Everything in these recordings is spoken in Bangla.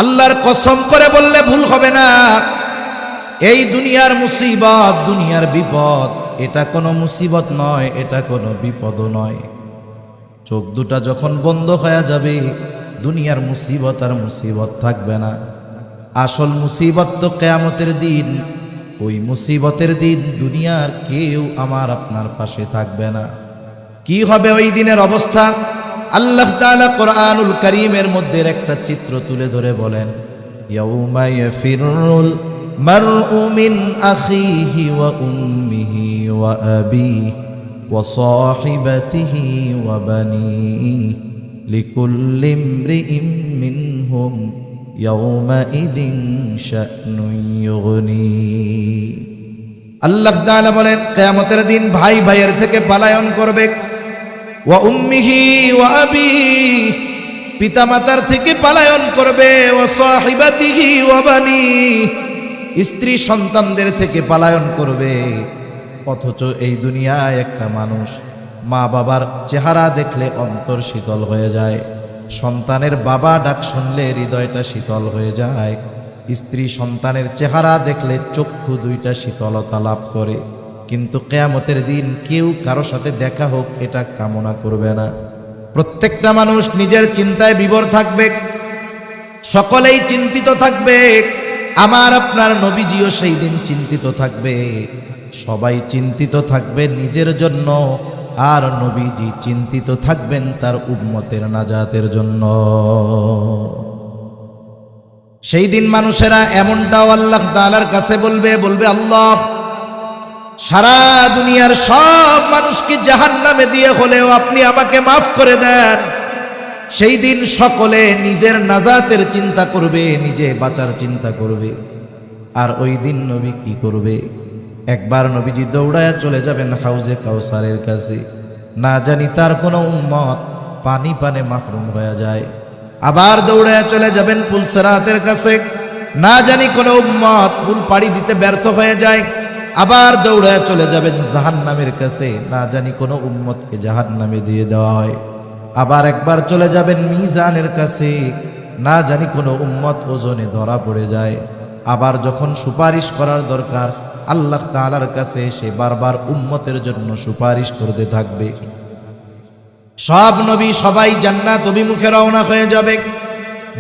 আল্লাহর কসম করে বললে ভুল হবে না, এই দুনিয়ার মুসিবত, দুনিয়ার বিপদ, এটা কোনো মুসিবত নয়, এটা কোনো বিপদও নয়। চোখ দুটা যখন বন্ধ হয়ে যাবে, দুনিয়ার মুসিবত আর মুসিবত থাকবে না। আসল মুসিবত তো কিয়ামতের দিন। ওই মুসিবতের দিন দুনিয়ার কেউ আমার আপনার পাশে থাকবে না। কি হবে ওই দিনের অবস্থা? আল্লাহ তাআলা কোরআনুল কারীমের মধ্যে একটা চিত্র তুলে ধরে বলেন, ইয়াউমা ইয়াফিরুল মারউ মিন আখিহি ওয়া উম্মিহি ওয়া আবিহি ওয়া সাহিবাতিহি ওয়া বানিহি লিকুল্লি ইমরিইম মিনহুম ইয়াউমাইযিন শা'নুন ইউগনি। আল্লাহ তাআলা বলেন, কিয়ামতের দিন ভাই ভাইয়ের থেকে পলায়ন করবে। ওয়া উম্মিহি ওয়া আবিহি, পিতামাতার থেকে পলায়ন করবে। ওয়া সাহিবাতিহি ওয়া বানিহি, স্ত্রী সন্তানদের থেকে পলায়ন করবে। অথচ এই দুনিয়ায় একটা মানুষ মা বাবার চেহারা দেখলে অন্তর শীতল হয়ে যায়, সন্তানের বাবা ডাক শুনলে হৃদয়টা শীতল হয়ে যায়, স্ত্রী সন্তানের চেহারা দেখলে চক্ষু দুইটা শীতলতা লাভ করে। কিন্তু কিয়ামতের দিন কেউ কারো সাথে দেখা হোক এটা কামনা করবে না। প্রত্যেকটা মানুষ নিজের চিন্তায় বিভোর থাকবে, সকলেই চিন্তিত থাকবে। আমার আপনার নবীজিও সেই দিন চিন্তিত থাকবে। সবাই চিন্তিত থাকবে নিজের জন্য, আর নবীজি চিন্তিত থাকবেন তার উম্মতের নাজাতের জন্য। সেই দিন মানুষেরা এমনটাও আল্লাহ তাআলার কাছে বলবে, আল্লাহ, সারা দুনিয়ার সব মানুষকে জাহান্নামে দিয়ে হলেও আপনি আমাকে মাফ করে দেন। সেই দিন সকলে নিজের নাজাতের চিন্তা করবে, নিজে বাঁচার চিন্তা করবে। আর ওই দিন নবী কি করবে? একবার নবীজি দৌড়ায় চলে যাবেন হাউজে কাউসারের কাছে। না জানি তার কোনো উম্মত পানি পানে মাহরুম হয়ে যায়। আবার দৌড়ায় চলে যাবেন পুলসিরাতের কাছে। না জানি কোনো উম্মত পুল পাড়ি দিতে ব্যর্থ হয়ে যায়। আবার দৌড়ায় চলে যাবেন জাহান্নামের কাছে। না জানি কোনো উম্মতকে জাহান্নামে দিয়ে দেওয়া হয়। আবার একবার চলে যাবেন মিজানের কাছে। না জানি কোনো উম্মত ওজনে ধরা পড়ে যায়। আবার যখন সুপারিশ করার দরকার, আল্লাহ তাআলার কাছে সে বারবার উম্মতের জন্য সুপারিশ করতে থাকবে। সব নবী সবাই জান্নাত অভিমুখে রওনা হয়ে যাবে,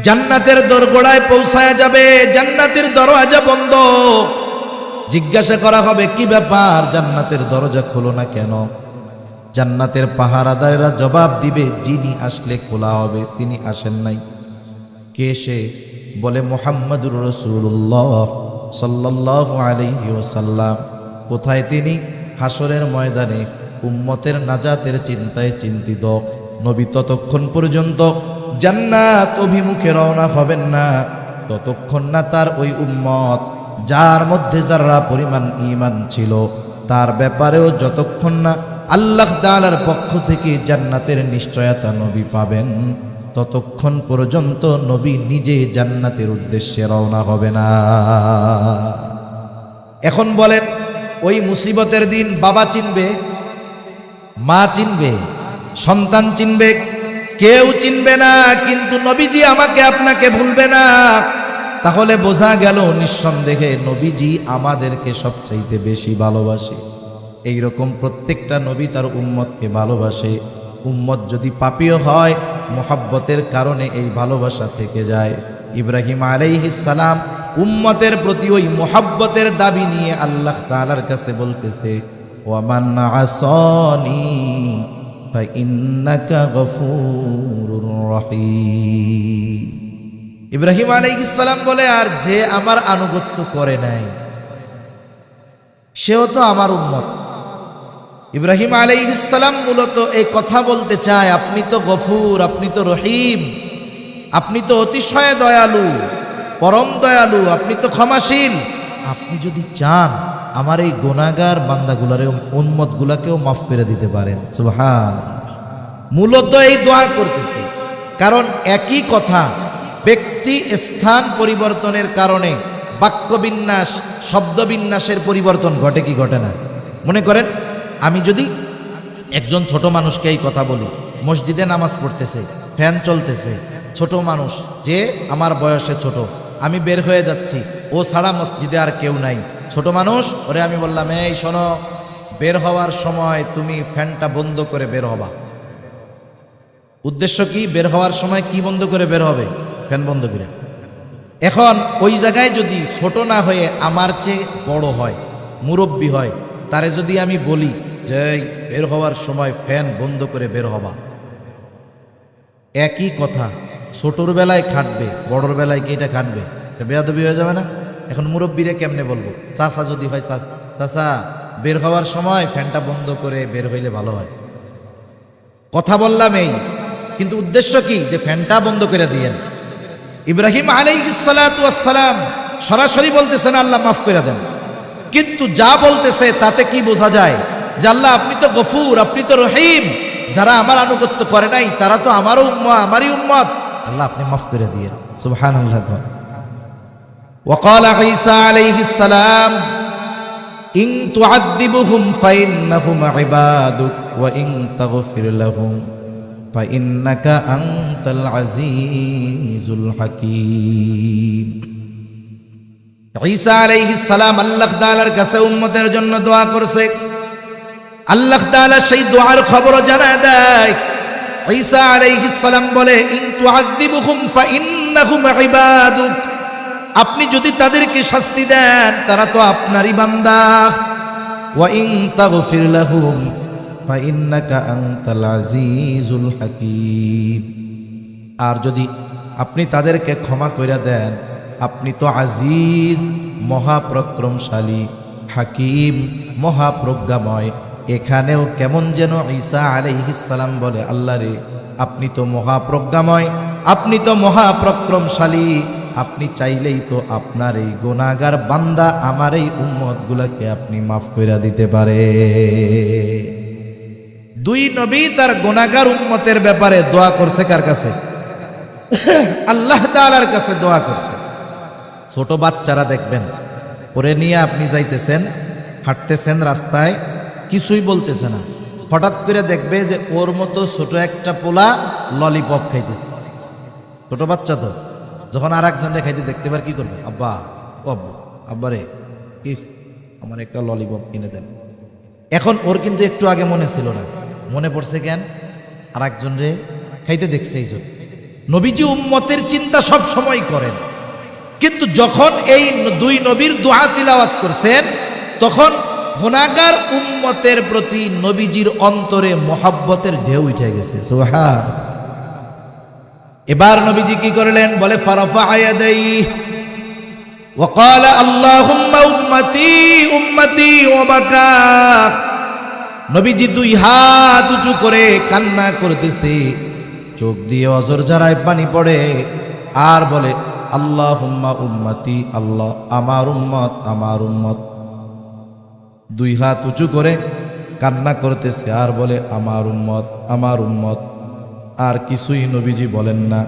জান্নাতের দোরগোড়ায় পৌঁছায় যাবে। জান্নাতের দরওয়াজা বন্ধ। জিজ্ঞাসা করা হবে, কি ব্যাপার, জান্নাতের দরজা খোলো না কেন? জান্নাতের পাহারাদারেরা জবাব দিবে, যিনি আসলে খোলা হবে, তিনি আসেন নাই। কে সে? বলে, মুহাম্মাদুর রাসূলুল্লাহ সাল্লাল্লাহু আলাইহি ওয়াসাল্লাম। কোথায় তিনি? হাসরের ময়দানে উম্মতের নাজাতের চিন্তায় চিন্তিত। নবী ততক্ষণ পর্যন্ত জান্নাত অভিমুখে রওনা হবেন না ততক্ষণ না তার ওই উম্মত, যার মধ্যে যারা পরিমাণ ঈমান ছিল, তার ব্যাপারেও যতক্ষণ না আল্লাহ তাআলার পক্ষ থেকে জান্নাতের নিশ্চয়তা নবী পাবেন, ততক্ষণ পর্যন্ত নবী নিজে জান্নাতের উদ্দেশ্যে রওনা হবে না। এখন বলেন, ওই মুসিবতের দিন বাবা চিনবে, মা চিনবে, সন্তান চিনবে, কেউ চিনবে না। কিন্তু নবীজি আমাকে আপনাকে ভুলবে না। তাহলে বোঝা গেল নিঃসন্দেহে নবীজি আমাদেরকে সবচাইতে বেশি ভালোবাসে। এইরকম প্রত্যেকটা নবী তার উম্মতকে ভালোবাসে। উম্মত যদি পাপীও হয়, মুহাব্বতের কারণে এই ভালোবাসা থেকে যায়। ইব্রাহিম আলাইহিস সালাম উম্মতের প্রতি ওই মুহাব্বতের দাবি নিয়ে আল্লাহ তাআলার কাছে বলতেছে, ওয়ামান আসানি ফাইন্নাকা গফুরুর রহিম। ইব্রাহিম আলাইহিস সালাম বলে, আর যে আমার আনুগত্য করে নাই সেও তো আমার উম্মত। ইব্রাহিম আলাইহিস সালাম মূলত এই কথা বলতে চায়, আপনি তো গফুর, আপনি তো রহিম, আপনি তো অতিশয় দয়ালু, পরম দয়ালু, আপনি তো ক্ষমাশীল। আপনি যদি চান আমার এই গুনাহগার বান্দাগুলারেও, উম্মতগুলাকেও মাফ করে দিতে পারেন। সুবহান। মূলত এই দোয়া করতেছে, কারণ একই কথা ব্যক্তি স্থান পরিবর্তনের কারণে বাক্যবিন্যাস, শব্দবিন্যাসের পরিবর্তন ঘটে কি ঘটে না? মনে করেন আমি যদি একজন ছোট মানুষকে এই কথা বলি, মসজিদে নামাজ পড়তেছে, ফ্যান চলতেছে, ছোট মানুষ, যে আমার বয়সে ছোট, আমি বের হয়ে যাচ্ছি, ও ছাড়া মসজিদে আর কেউ নাই, ছোট মানুষ। ওরে আমি বললাম, এই শোনো, বের হওয়ার সময় তুমি ফ্যানটা বন্ধ করে বের হবা। উদ্দেশ্য কি? বের হওয়ার সময় কি বন্ধ করে বের হবে? ফ্যান বন্ধ করে। এখন ওই জায়গায় যদি ছোট না হয়ে আমার চেয়ে বড় হয়, মুরব্বী হয়, তারে যদি আমি বলি যে বের হওয়ার সময় ফ্যান বন্ধ করে বের হবা, একই কথা, ছোটর বেলায় খাটবে, বড়র বেলায় কি এটা খাটবে? এটা বেয়াদবি হয়ে যাবে না? এখন মুরব্বীরে কেমনে বলবো? চাচা যদি হয়, চাচা বের হওয়ার সময় ফ্যানটা বন্ধ করে বের হইলে ভালো হয়। কথা বললাম এই, কিন্তু উদ্দেশ্য কি? যে ফ্যানটা বন্ধ করে দিয়েন। ইব্রাহিম আলাইহিস সালাতু ওয়াস সালাম সরাসরি বলতেছেন আল্লাহ মাফ করে দেন, কিন্তু যা বলতেছে তাতে কি বোঝা যায়? যে আল্লাহ আপনি তো গফুর, আপনি তো রহিম, যারা আমার আনুগত্য করে নাই তারা তো আমারও উম্মত, আমারই উম্মত, আল্লাহ আপনি মাফ করে দিয়েন। সুবহানাল্লাহ। وقال عيسى عليه السلام إن تعذبهم فإنهم عبادك وإن تغفر لهم فإنك أنت العزيز الحكيم। ঈসা আলাইহিস সালাম আল্লাহ তাআলার কাছে উম্মতের জন্য দোয়া করছে। আল্লাহ তাআলা সেই দোয়ার খবর জানায় দেয়। ঈসা আলাইহিস সালাম বলে, ইন তুআযিবুহুম ফাইন্নাহুম ইবাদুক, আপনি যদি তাদেরকে শাস্তি দেন তারা তো আপনারই বান্দা। ওয়া ইন তাগফির লাহুম ফাইন্নাকা আনতাল আজিজুল হাকীম, আর যদি আপনি তাদেরকে ক্ষমা কইরা দেন আপনি তো আজিজ, মহাপরাক্রমশালী, হাকিম, মহাপ্রজ্ঞাময়। এখানেও কেমন যেন ঈসা আলাইহিস সালাম বলে, আল্লাহ রে আপনি তো মহাপ্রজ্ঞাময়, আপনি তো মহাপরাক্রমশালী, আপনি চাইলেই তো আপনার এই গুনাহগার বান্দা আমার এই উম্মতগুলোকে আপনি মাফ কইরা দিতে পারে। দুই নবী তার গুনাহগার উম্মতের ব্যাপারে দোয়া করছে কার কাছে? আল্লাহ তাআলার কাছে দোয়া করছে। ছোট বাচ্চারা দেখবেন, ওরে নিয়ে আপনি যাইতেছেন, হাঁটতেছেন রাস্তায়, কিছুই বলতেছে না, হঠাৎ করে দেখবে যে ওর মতো ছোট একটা পোলা ললিপপ খাইতেছে। ছোট বাচ্চা তো, যখন আর একজনকে খাইতে দেখতে পারে কি করবে? আব্বা, ও আব্বু, আব্বা রে কি আমার একটা ললিপপ কিনে দেন। এখন ওর কিন্তু একটু আগে মনে ছিল না, মনে পড়ছে কেন? আর একজন রে খাইতে দেখছে এই জন্য। নবীজি উম্মতের চিন্তা সব সময় করেন, কিন্তু যখন এই দুই নবীর দোয়া তিলাওয়াত করছেন তখন গুনাহগার উম্মতের প্রতি নবীজির অন্তরে মহব্বতের ঢেউ উঠে গেছে। সুবহান। এবার নবীজি কি করলেন? বলে ফারাফা ইয়াদাইহি ওয়া ক্বালা আল্লাহুম্মা উম্মতি উম্মতি ওয়া বাকা। নবীজি দুই হাত উঁচু করে কান্না করতেছে, চোখ দিয়ে অজর ঝরায় পানি পড়ে, আর বলে আল্লাহুম্মা উম্মতি, আল্লাহ আমার উম্মত, আমার উম্মত। দুই হাত উঁচু করে কান্না করতেছে আর বলে আমার উম্মত, আমার উম্মত। আর কিছুই নবীজি বলেন না।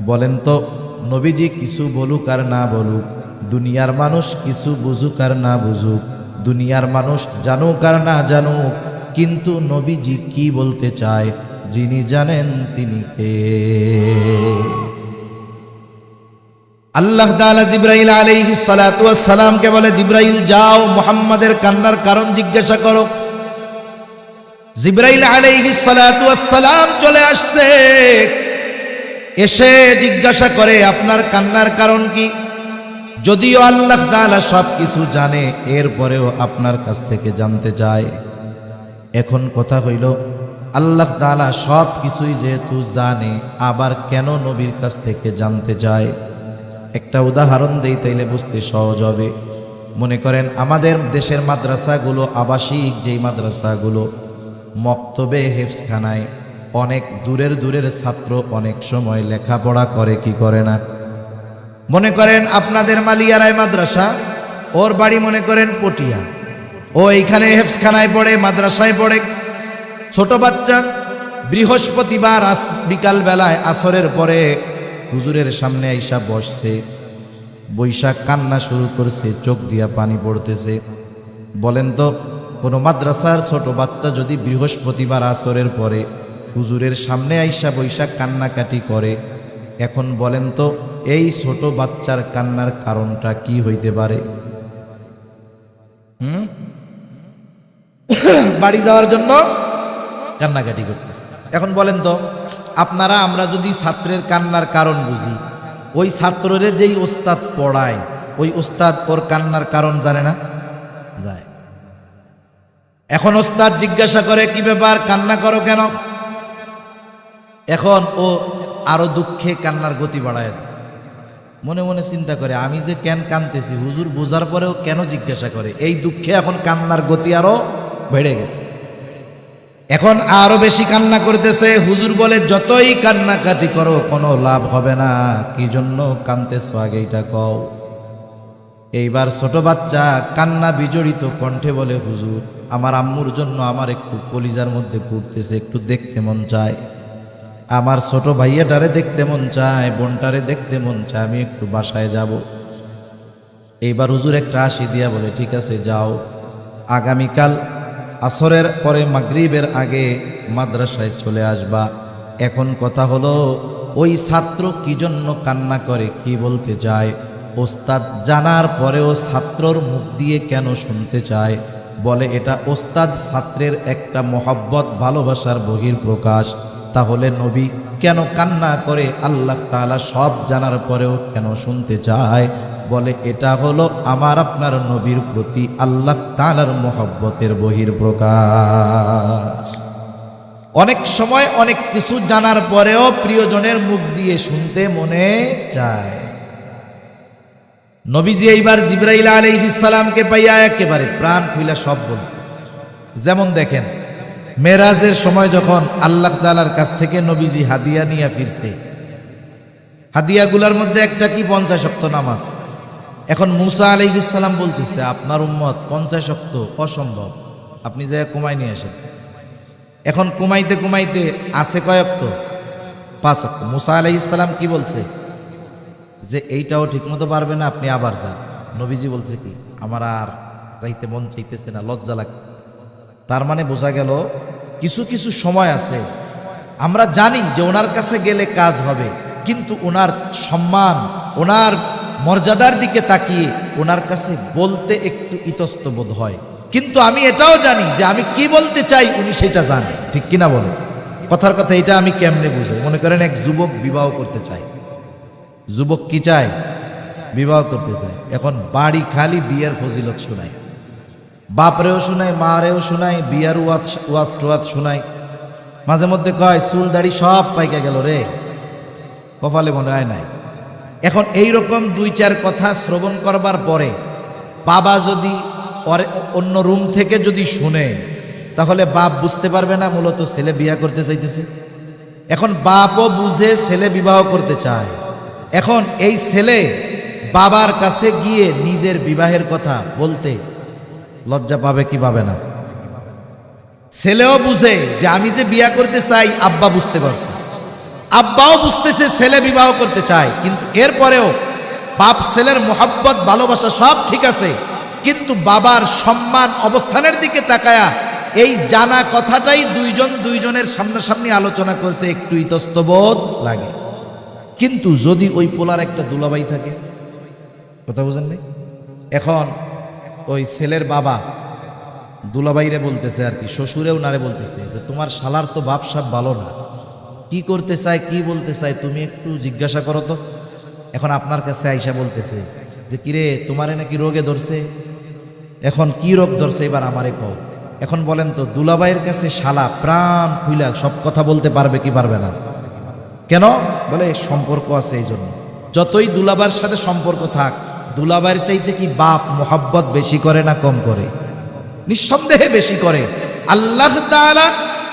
বলেন তো, নবীজি কিছু বলুক আর না বলুক, দুনিয়ার মানুষ কিছু বুঝুক আর না বুঝুক, দুনিয়ার মানুষ জানুক আর না জানুক, কিন্তু নবীজি কি বলতে চায় যিনি জানেন তিনি কে? আল্লাহ তাআলা জিবরাইল আলাইহিস সালাতু ওয়াস সালামকে বলে, জিবরাইল যাও মুহাম্মাদের কান্নার কারণ জিজ্ঞাসা করো। জিবরাইল আলাইহিস সালাতু ওয়াস সালাম চলে আসছে, এসে জিজ্ঞাসা করে আপনার কান্নার কারণ কি? যদিও আল্লাহ তাআলা সব কিছু জানে, এরপরেও আপনার কাছ থেকে জানতে চায়। এখন কথা হইল, আল্লাহ তাআলা সব কিছুই যেহেতু জানে, আবার কেন নবীর কাছ থেকে জানতে চায়? একটা উদাহরণ দেই, তাইলে বুঝতে সহজ হবে। মনে করেন আমাদের দেশের মাদ্রাসাগুলো, আবাসিক যেই মাদ্রাসাগুলো, মক্তবে হেফজখানায় অনেক দূরের দূরের ছাত্র অনেক সময় লেখাপড়া করে কি করে না? মনে করেন আপনাদের মালিয়ারায় মাদ্রাসা, ওর বাড়ি মনে করেন পটিয়া, ও এইখানে হেফজখানায় পড়ে, মাদ্রাসায় পড়ে। ছোট বাচ্চা বৃহস্পতিবার বিকাল বেলায় আসরের পরে হুজুরের সামনে আইসা বসছে, বৈশাখ কান্না শুরু করছে, চোখ দিয়া পানি পড়তেছে। বলেন তো, কোনো মাদ্রাসার ছোট বাচ্চা যদি বৃহস্পতিবার আসরের পরে হুজুরের সামনে আইসা বৈশাখ কান্নাকাটি করে, এখন বলেন তো এই ছোট বাচ্চার কান্নার কারণটা কি হইতে পারে? বাড়ি যাওয়ার জন্য কান্নাকাটি করতেছে। এখন বলেন তো আপনারা, আমরা যদি ছাত্রের কান্নার কারণ বুঝি, ওই ছাত্ররে যেই ওস্তাদ পড়ায় ওই ওস্তাদ ওর কান্নার কারণ জানে না? যায়। এখন ওস্তাদ জিজ্ঞাসা করে, কি ব্যাপার, কান্না করো কেন? এখন ও আরো দুঃখে কান্নার গতি বাড়ায় দেয়। মনে মনে চিন্তা করে, আমি যে কেন কাঁদতেছি, হুজুর বোঝার পরেও কেন জিজ্ঞাসা করে? এই দুঃখে এখন কান্নার গতি আরো বেড়ে গেছে। এখন আরো বেশি কান্না করতেছে। হুজুর বলে, যতই কান্নাকাটি করো কোনো লাভ হবে না। কি জন্য কাঁদতেছো আগে এটা কও। এইবার ছোট বাচ্চা কান্না বিজড়িত কণ্ঠে বলে, হুজুর আমার আম্মুর জন্য আমার একটু কলিজার মধ্যে পড়তেছে, একটু দেখতে মন চায়। আমার ছোট ভাইয়াটারে দেখতে মন চায়, বোনটারে দেখতে মন চায়, আমি একটু বাসায় যাব। এইবার হুজুর একটা হাসি দিয়া বলে, ঠিক আছে যাও, আগামীকাল আসরের পরে মাগরিবের আগে মাদ্রাসায় চলে আসবা। এখন কথা হলো, ওই ছাত্র কি জন্য কান্না করে, কি বলতে চায়, ওস্তাদ জানার পরেও ছাত্রর মুখ দিয়ে কেন শুনতে চায়? বলে এটা ওস্তাদ ছাত্রের একটা মহব্বত, ভালোবাসার বহির প্রকাশ। তাহলে নবী কেন কান্না করে আল্লাহ তাআলা সব জানার পরেও কেন শুনতে চায়? বলে এটা হলো আমার আপনার নবীর প্রতি আল্লাহ তাআলার মহব্বতের বহির প্রকাশ। অনেক সময় অনেক কিছু জানার পরেও প্রিয়জনের মুখ দিয়ে শুনতে মনে চায়। নবীজি এইবার জিবরাইল আলাইহিস সালামকে পাইয়া একেবারে প্রাণ খুইলা সব বলছে। যেমন দেখেন, মেরাজের সময় যখন আল্লাহ তাআলার কাছ থেকে নবীজি হাদিয়া নিয়ে ফিরছে, হাদিয়াগুলোর মধ্যে একটা কি 50 ওয়াক্ত নামাজ। এখন মুসা আলাইহিস সালাম বলতেছে, আপনার উম্মত 50 ওয়াক্ত অসম্ভব, আপনি যে কমাই নিয়ে আসেন। এখন কমাইতে কমাইতে আছে কয় ওয়াক্ত? 5 ওয়াক্ত। মুসা আলাইহিস সালাম কি বলছে, যে এইটাও ঠিকমতো পারবে না, আপনি আবার যান। নবীজি বলছে কি, আমার আর যাইতে মন চাইতেছে না, লজ্জা লাগছে। তার মানে বোঝা গেল কিছু কিছু সময় আছে আমরা জানি যে ওনার কাছে গেলে কাজ হবে, কিন্তু ওনার সম্মান, ওনার মর্যাদার দিকে তাকিয়ে ওনার কাছে বলতে একটু ইতস্ত বোধ হয়। কিন্তু আমি এটাও জানি যে আমি কি বলতে চাই উনি সেটা জানে, ঠিক কিনা বলে? কথার কথা এটা আমি কেমনে বুঝবো? মনে করেন এক যুবক বিবাহ করতে চায়। যুবক কি চায়? বিবাহ করতে চায়। এখন বাড়ি খালি বিয়ের ফজিলত শোনায়, বাপরেও শোনায়, মারেও শোনায়, বিয়ার ওয়াজ টোয়াজ শোনায়। মাঝে মধ্যে কয়, চুল দাড়ি সব পাইকা গেল রে, কপালে মনে হয় নাই। এখন এইরকম 2-4 কথা শ্রবণ করবার পরে বাবা যদি অন্য রুম থেকে যদি শুনে, তাহলে বাপ বুঝতে পারবে না মূলত ছেলে বিয়ে করতে চাইতেছে। এখন বাপও বুঝে ছেলে বিবাহ করতে চায়। এখন এই ছেলে বাবার কাছে গিয়ে নিজের বিবাহের কথা বলতে লজ্জা পাবে কি পাবে না? ছেলেও বুঝে যে আমি যে বিয়ে করতে চাই, আব্বা বুঝতে পারছে, আব্বাও বুঝতেছে ছেলে বিবাহ করতে চায়। কিন্তু এরপরেও বাপ ছেলের মোহাব্বত, ভালোবাসা সব ঠিক আছে, কিন্তু বাবার সম্মান, অবস্থানের দিকে তাকায়া এই জানা কথাটাই দুইজনের সামনাসামনি আলোচনা করতে একটু ইতস্তবোধ লাগে। কিন্তু যদি ওই পোলার একটা দুলাভাই থাকে, কথা বুঝেন নাই? এখন ওই ছেলের বাবা দুলাভাইরে বলতেছে, আর কি শ্বশুরেও নারে বলতেছে, যে তোমার শালার তো বাপ সাপ ভালো না, কি করতে চায়, কি বলতে চায়, তুমি একটু জিজ্ঞাসা করো তো। এখন আপনার কাছে আইসা বলতেছে যে, কিরে তোমারে নাকি রোগে ধরছে, এখন কি রোগ ধরছে এবার আমারে কও। এখন বলেন তো, দুলাভাইয়ের কাছে শালা প্রাণ খুইলা সব কথা বলতে পারবে কি পারবে না? কেন? বলে সম্পর্ক আছে এই জন্য। যতই দুলাভাইয়ের সাথে সম্পর্ক থাক, দুলাভাইয়ের চাইতে কি বাপ মোহাব্বত বেশি করে না কম করে? নিঃসন্দেহে বেশি করে। আল্লাহ তাআলা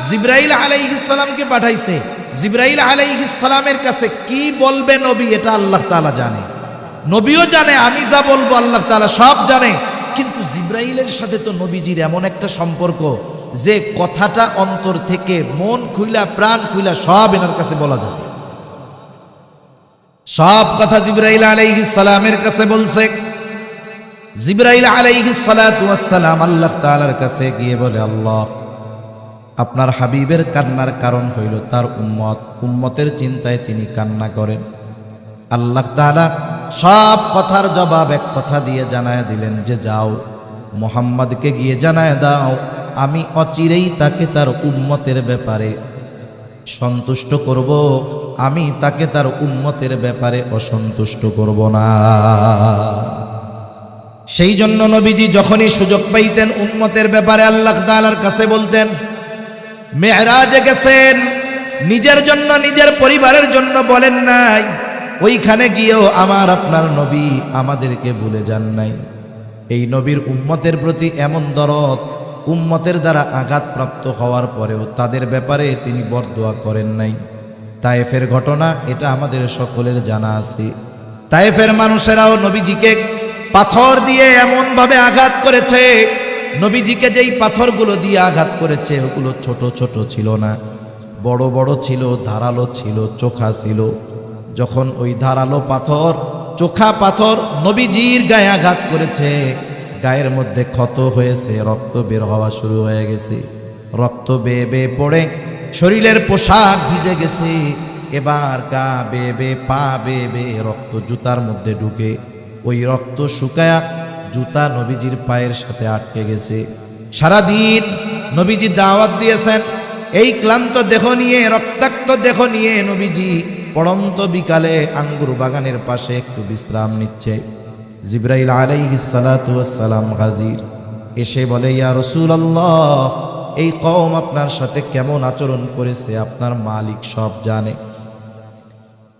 জিবরাইল আলাইহিস সালামকে পাঠাইছে, জিবরাইল আলাইহিস সালামের কাছে কি বলবে নবী, এটা আল্লাহ তাআলা জানে, নবীও জানে, আমি যা বলবো আল্লাহ তাআলা সব জানে। কিন্তু জিবরাইলের সাথে তো নবীজির এমন একটা সম্পর্ক যে কথাটা অন্তর থেকে মন খুইলা, প্রাণ খুইলা সব এনার কাছে বলা যায়। সব কথা জিবরাইল আলাইহিস সালামের কাছে বলছে। জিবরাইল আলাইহিস সালাতু ওয়াস সালাম আল্লাহ তাআলার কাছে গিয়ে বলে, আল্লাহ আপনার হাবিবের কান্নার কারণ হইল তার উম্মতের চিন্তায় তিনি কান্না করেন। আল্লাহ তাআলা সব কথার জবাব এক কথা দিয়ে জানায় দিলেন যে যাও মুহাম্মদকে গিয়ে জানায় দাও আমি অচিরেই তাকে তার উম্মতের ব্যাপারে সন্তুষ্ট করব, আমি তাকে তার উম্মতের ব্যাপারে অসন্তুষ্ট করব না। সেই জন্য নবীজি যখনই সুযোগ পাইতেন উম্মতের ব্যাপারে আল্লাহ তাআলার কাছে বলতেন। মেরাজে গেছেন, নিজের জন্য নিজের পরিবারের জন্য বলেন নাই, ওইখানে গিয়েও আমার আপনার নবী আমাদেরকে ভুলে যান নাই। এই নবীর উম্মতের প্রতি এমন দরদ, উম্মতের দ্বারা আঘাতপ্রাপ্ত হওয়ার পরেও তাদের ব্যাপারে তিনি বরদোয়া করেন নাই। তায়েফের ঘটনা এটা আমাদের সকলের জানা আছে। তায়েফের মানুষেরাও নবীজিকে পাথর দিয়ে এমনভাবে আঘাত করেছে, নবীজিকে যেই পাথরগুলো দিয়ে আঘাত করেছে ওগুলো ছোট ছোট ছিল না, বড় বড় ছিল, ধারালো ছিল, চোখা ছিল। যখন ওই ধারালো পাথর, চোখা পাথর নবীজির গায়ে আঘাত করেছে, গায়ের মধ্যে ক্ষত হয়েছে, রক্ত বের হওয়া শুরু হয়ে গেছে, রক্ত বেয়ে বেয়ে পড়ে শরীরের পোশাক ভিজে গেছে। এবার গা বেয়ে বেয়ে, পা বেয়ে বেয়ে রক্ত জুতার মধ্যে ঢুকে ওই রক্ত শুকায়া জুতা নবীজির পায়ের সাথে আটকে গেছে। সারাদিন নবীজি দাওয়াত দিয়েছেন, এই ক্লান্ত দেহ নিয়ে, রক্তাক্ত দেহ নিয়ে নবীজি পড়ন্ত বিকালে আঙ্গুর বাগানের পাশে একটু বিশ্রাম নিচ্ছে। জিবরাইল আলাইহিস সালাতু ওয়াস সালাম হাজির, এসে বলে ইয়া রাসূলুল্লাহ, এই কওম আপনার সাথে কেমন আচরণ করেছে আপনার মালিক সব জানে।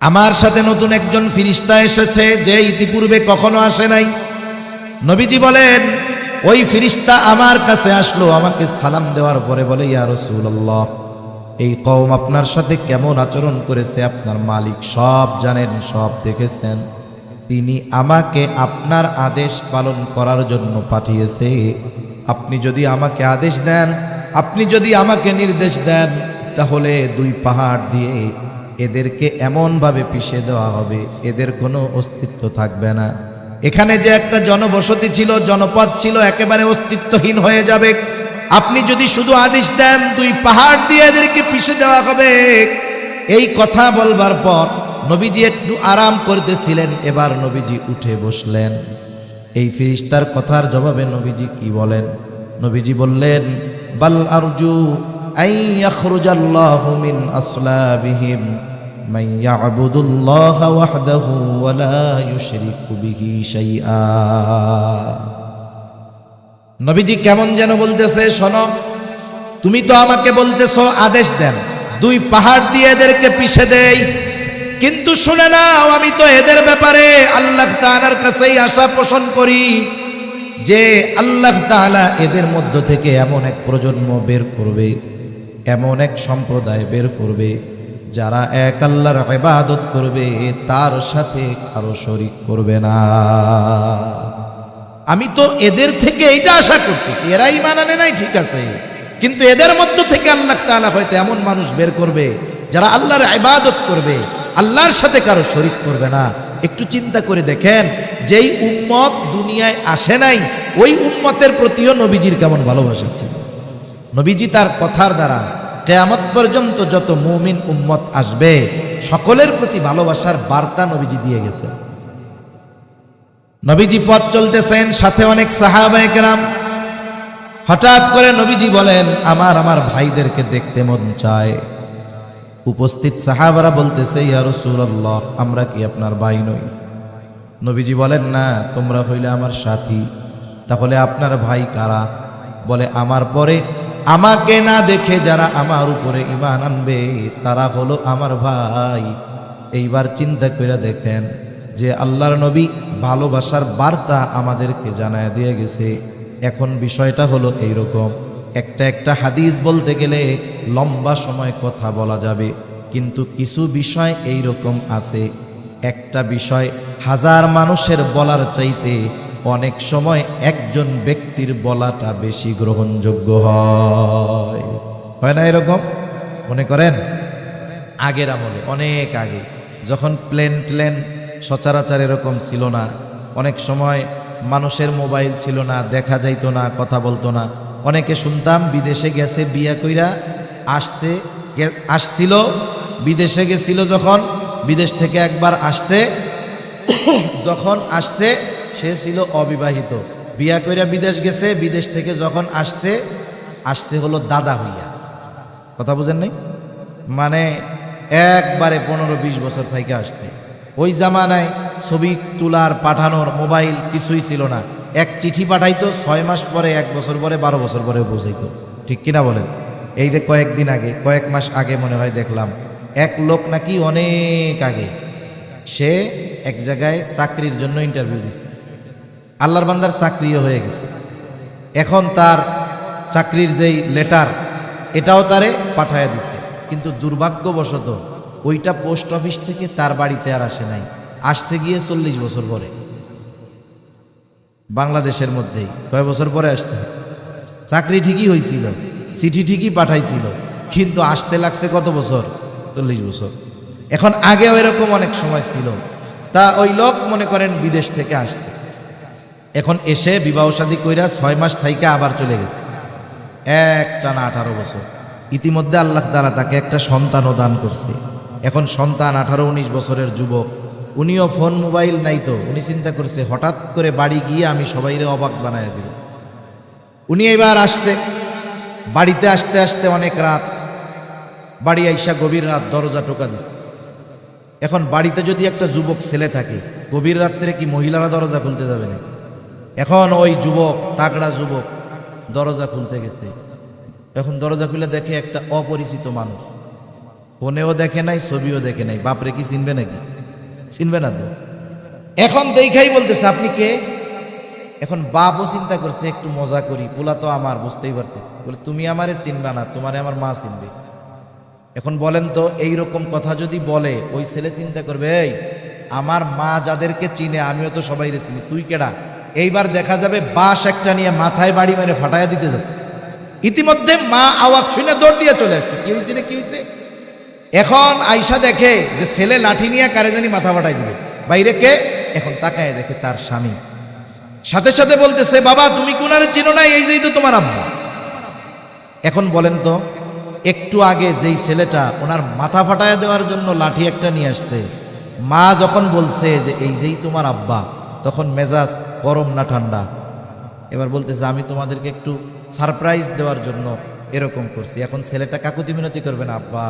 আমার সাথে নতুন একজন ফেরেশতা এসেছে যে ইতিপূর্বে কখনো আসে নাই। নবীজি বলেন ওই ফেরেশতা আমার কাছে আসলো, আমাকে সালাম দেওয়ার পরে বলে ইয়া রাসূলুল্লাহ, এই কওম আপনার সাথে কেমন আচরণ করেছে আপনার মালিক সব জানেন, সব দেখেছেন। তিনি আমাকে আপনার আদেশ পালন করার জন্য পাঠিয়েছে। আপনি যদি আমাকে আদেশ দেন, আপনি যদি আমাকে নির্দেশ দেন, তাহলে দুই পাহাড় দিয়ে এদেরকে এমনভাবে পিষে দেওয়া হবে এদের কোনো অস্তিত্ব থাকবে না। এখানে যে একটা জনবসতি ছিল, জনপদ ছিল, একেবারে অস্তিত্বহীন হয়ে যাবে। আপনি যদি শুধু আদেশ দেন, দুই পাহাড় দিয়ে এদেরকে পিষে দেওয়া হবে। এই কথা বলবার পর নবীজি একটু আরাম করতেছিলেন, এবার নবীজি উঠে বসলেন। এই ফেরেশতার কথার জবাবে নবীজি কি বলেন? নবীজি বললেন বাল আরজু আই ইয়াখরুজাল্লাহু মিন আসলাবিহিম মান ইয়াবুদুল্লাহ ওয়াহদাহু ওয়া লা ইউশরিকু বিহি শাইআ। নবীজি কেমন যেন বলতেছে, শোনো, তুমি তো আমাকে বলতেছো আদেশ দেন, দুই পাহাড় দিয়ে এদেরকে পিষে দেই, কিন্তু শুনে নাও, আমি তো এদের ব্যাপারে আল্লাহ তাআলার কাছেই আশা পোষণ করি যে আল্লাহ তাআলা এদের মধ্য থেকে এমন এক প্রজন্ম বের করবে, এমন এক সম্প্রদায় বের করবে যারা এক আল্লাহর ইবাদত করবে, তার সাথে কারো শরীক করবে না। আমি তো এদের থেকে এইটা আশা করতেছি, এরা ঈমান আনে নাই ঠিক আছে, কিন্তু এদের মধ্য থেকে আল্লাহ তাআলা হয়তো এমন মানুষ বের করবে যারা আল্লাহর ইবাদত করবে, আল্লাহর সাথে কারো শরীক করবে না। একটু চিন্তা করে দেখেন, যেই উম্মত দুনিয়ায় আসে নাই, ওই উম্মতের প্রতিও নবীজির কেমন ভালোবাসা ছিল। নবীজি তার কথার দ্বারা কিয়ামত পর্যন্ত যত মুমিন উম্মত আসবে সকলের প্রতি ভালোবাসার বার্তা নবীজি দিয়ে গেছে। নবীজি পথ চলতেছেন, সাথে অনেক সাহাবায়ে কেরাম। হঠাৎ করে নবীজি বলেন আমার ভাইদেরকে দেখতে মন চায়। উপস্থিত সাহাবারা বলতেছে ইয়া রাসূলুল্লাহ, আমরা কি আপনার ভাই নই? নবীজি বলেন না, তোমরা হইলে আমার সাথী। তাহলে আপনার ভাই কারা? বলে আমার পরে আমাকে না দেখে যারা আমার উপরে ঈমান আনবে তারা হলো আমার ভাই। এইবার চিন্তা করে দেখেন যে আল্লাহর নবী ভালোবাসার বার্তা আমাদেরকে জানায় দিয়ে গেছে। এখন বিষয়টা হলো এইরকম, একটা হাদিস বলতে গেলে লম্বা সময় কথা বলা যাবে, কিন্তু কিছু বিষয় এইরকম আছে, একটা বিষয় হাজার মানুষের বলার চাইতে অনেক সময় একজন ব্যক্তির বলাটা বেশি গ্রহণযোগ্য হয় না? এরকম মনে করেন আগের আমলে, অনেক আগে যখন প্লেন সচরাচর এরকম ছিল না, অনেক সময় মানুষের মোবাইল ছিল না, দেখা যাইতো না, কথা বলতো না, অনেকে শুনতাম বিদেশে গেছে বিয়া কইরা আসছিল, বিদেশে গেছিল যখন, বিদেশ থেকে একবার আসছে, যখন আসছে সে ছিল অবিবাহিত, বিয়া কইরা বিদেশ গেছে, বিদেশ থেকে যখন আসছে হলো দাদা হইয়া। কথা বুঝেন নাই? মানে একবারে 15-20 বছর থেকে আসছে। ওই জামানায় ছবি তোলার পাঠানোর মোবাইল কিছুই ছিল না। এক চিঠি পাঠাইতো, 6 মাস পরে, 1 বছর পরে, 12 বছর পরে পৌঁছাইতো। ঠিক কিনা বলেন? এই যে কয়েকদিন আগে, কয়েক মাস আগে মনে হয় দেখলাম এক লোক নাকি অনেক আগে সে এক জায়গায় চাকরির জন্য ইন্টারভিউ দিচ্ছে, আল্লাহর বান্দার চাকরিও হয়ে গেছে। এখন তার চাকরির যেই লেটার এটাও তারে পাঠাইয়া দিছে, কিন্তু দুর্ভাগ্যবশত ওইটা পোস্ট অফিস থেকে তার বাড়িতে আর আসে নাই, আসছে গিয়ে 40 বছর পরে, বাংলাদেশের মধ্যেই। কয় বছর পরে আসছে? চাকরি ঠিকই হয়েছিল, চিঠি ঠিকই পাঠাইছিল, কিন্তু আসতে লাগছে কত বছর? 40 বছর। এখন আগেও এরকম অনেক সময় ছিল। তা ওই লোক মনে করেন বিদেশ থেকে আসছে, এখন এসে বিবাহ শাদী কইরা 6 মাস থাইকা আবার চলে গেছে, একটানা 18 বছর। ইতিমধ্যে আল্লাহ তাআলা তাকে একটা সন্তানও দান করছে। এখন সন্তান 18-19 বছরের যুবক, উনিও ফোন মোবাইল নাই তো, উনি চিন্তা করছে হঠাৎ করে বাড়ি গিয়ে আমি সবাইরে অবাক বানায় দিব। উনি এবার আসছে, বাড়িতে আসতে আসতে অনেক রাত, বাড়ি আইসা গভীর রাত দরজা টোকা দিছে। এখন বাড়িতে যদি একটা যুবক ছেলে থাকে, গভীর রাত্রে কি মহিলারা দরজা খুলতে যাবে না? এখন ওই যুবক, তাগড়া যুবক, দরজা খুলতে গেছে। এখন দরজা খুলে দেখে একটা অপরিচিত মানুষ, ফোনেও দেখে নাই, ছবিও দেখে নাই। বাপরে কি চিনবে নাকি? চিনবে না তো। এখন দেখাই বলতেছে আপনি কে? এখন বাপও চিন্তা করছে একটু মজা করি, পোলা তো আমার, বুঝতেই পারতেছে, বলে তুমি আমারে চিনবে না, তোমারে আমার মা চিনবে। এখন বলেন তো, এইরকম কথা যদি বলে ওই ছেলে চিন্তা করবে, এই আমার মা যাদেরকে চিনে আমিও তো সবাই চিনি, তুই কেডা? এইবার দেখা যাবে বাঁশ একটা নিয়ে মাথায় বাড়ি মেরে ফাটাইয়া দিতে যাচ্ছে। ইতিমধ্যে মা আওয়াজ শুনে দৌড় দিয়ে চলে আসছে, কি হয়েছে রে, কি হয়েছে? এখন আয়শা দেখে যে ছেলে লাঠি নিয়ে কারে জানি মাথা ফাটাই দিবে, বাইরে কে? এখন তাকায় দেখে তার স্বামী। সাথে সাথে বলতেছে, বাবা তুমি কোনারে চিনো না, এই যেই তো তোমার আব্বা। এখন বলেন তো, একটু আগে যেই ছেলেটা ওনার মাথা ফাটায় দেওয়ার জন্য লাঠি একটা নিয়ে আসছে, মা যখন বলছে যে এই যেই তোমার আব্বা, তখন মেজাজ গরম না ঠান্ডা? এবার বলতেছে আমি তোমাদেরকে একটু সারপ্রাইজ দেওয়ার জন্য এরকম করছি। এখন ছেলেটা কাকুতি মিনতি করবে না, আব্বা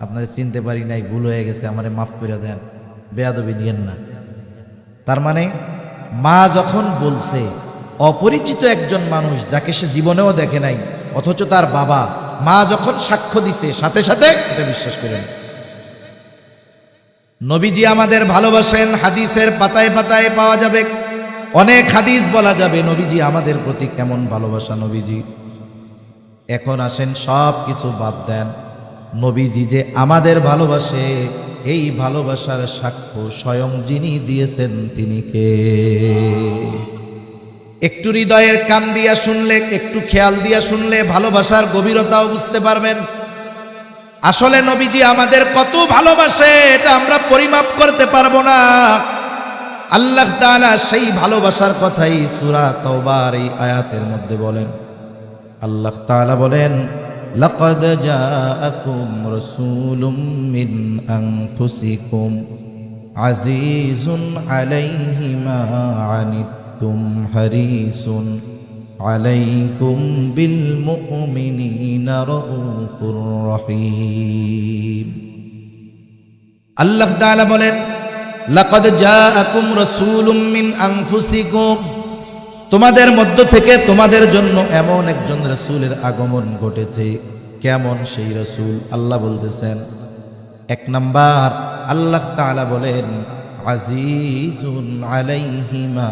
আপনাদের চিনতে পারি নাই, ভুল হয়ে গেছে, আমারে মাফ করে দেন, বেয়াদবি নিয়েন না। তার মানে মা যখন বলছে, অপরিচিত একজন মানুষ যাকে সে জীবনেও দেখে নাই, অথচ তার বাবা, মা যখন সাক্ষ্য দিছে সাথে সাথে এটা বিশ্বাস করেন। নবীজি আমাদের ভালোবাসেন, হাদিসের পাতায় পাতায় পাওয়া যাবে, অনেক হাদিস বলা যাবে নবীজি আমাদের প্রতি কেমন ভালোবাসা নবীজি। এখন আসেন সব কিছু বাদ দেন, নবীজি যে আমাদের ভালোবাসে, এই ভালোবাসার সাক্ষ্য স্বয়ং যিনি দিয়েছেন তিনি কে? একটু হৃদয়ের কান দিয়া শুনলে, একটু খেয়াল দিয়া শুনলে ভালোবাসার গভীরতাও বুঝতে পারবেন। আসলে নবীজি আমাদের কত ভালোবাসে এটা আমরা পরিমাপ করতে পারবো না। আল্লাহ তাআলা সেই ভালোবাসার কথাই সূরা তাওবার এই আয়াতের মধ্যে বলেন। আল্লাহ তাআলা বলেন, লাকাদ জাআকুম রাসূলুম মিন আনফুসিকুম আজিজুন আলাইহি মা আনিতুম হারিসুন আলাইকুম বিল মুমিনিনা রাউফুর রহিম। আল্লাহ তাআলা বলেন, লাকাদ জাআকুম রাসূলুম মিন আনফুসিকুম, তোমাদের মধ্য থেকে তোমাদের জন্য এমন একজন রাসূলের আগমন ঘটেছে। কেমন সেই রাসূল? আল্লাহ বলতেছেন, 1 নাম্বার আল্লাহ তাআলা বলেন, আজিজুন আলাইহি মা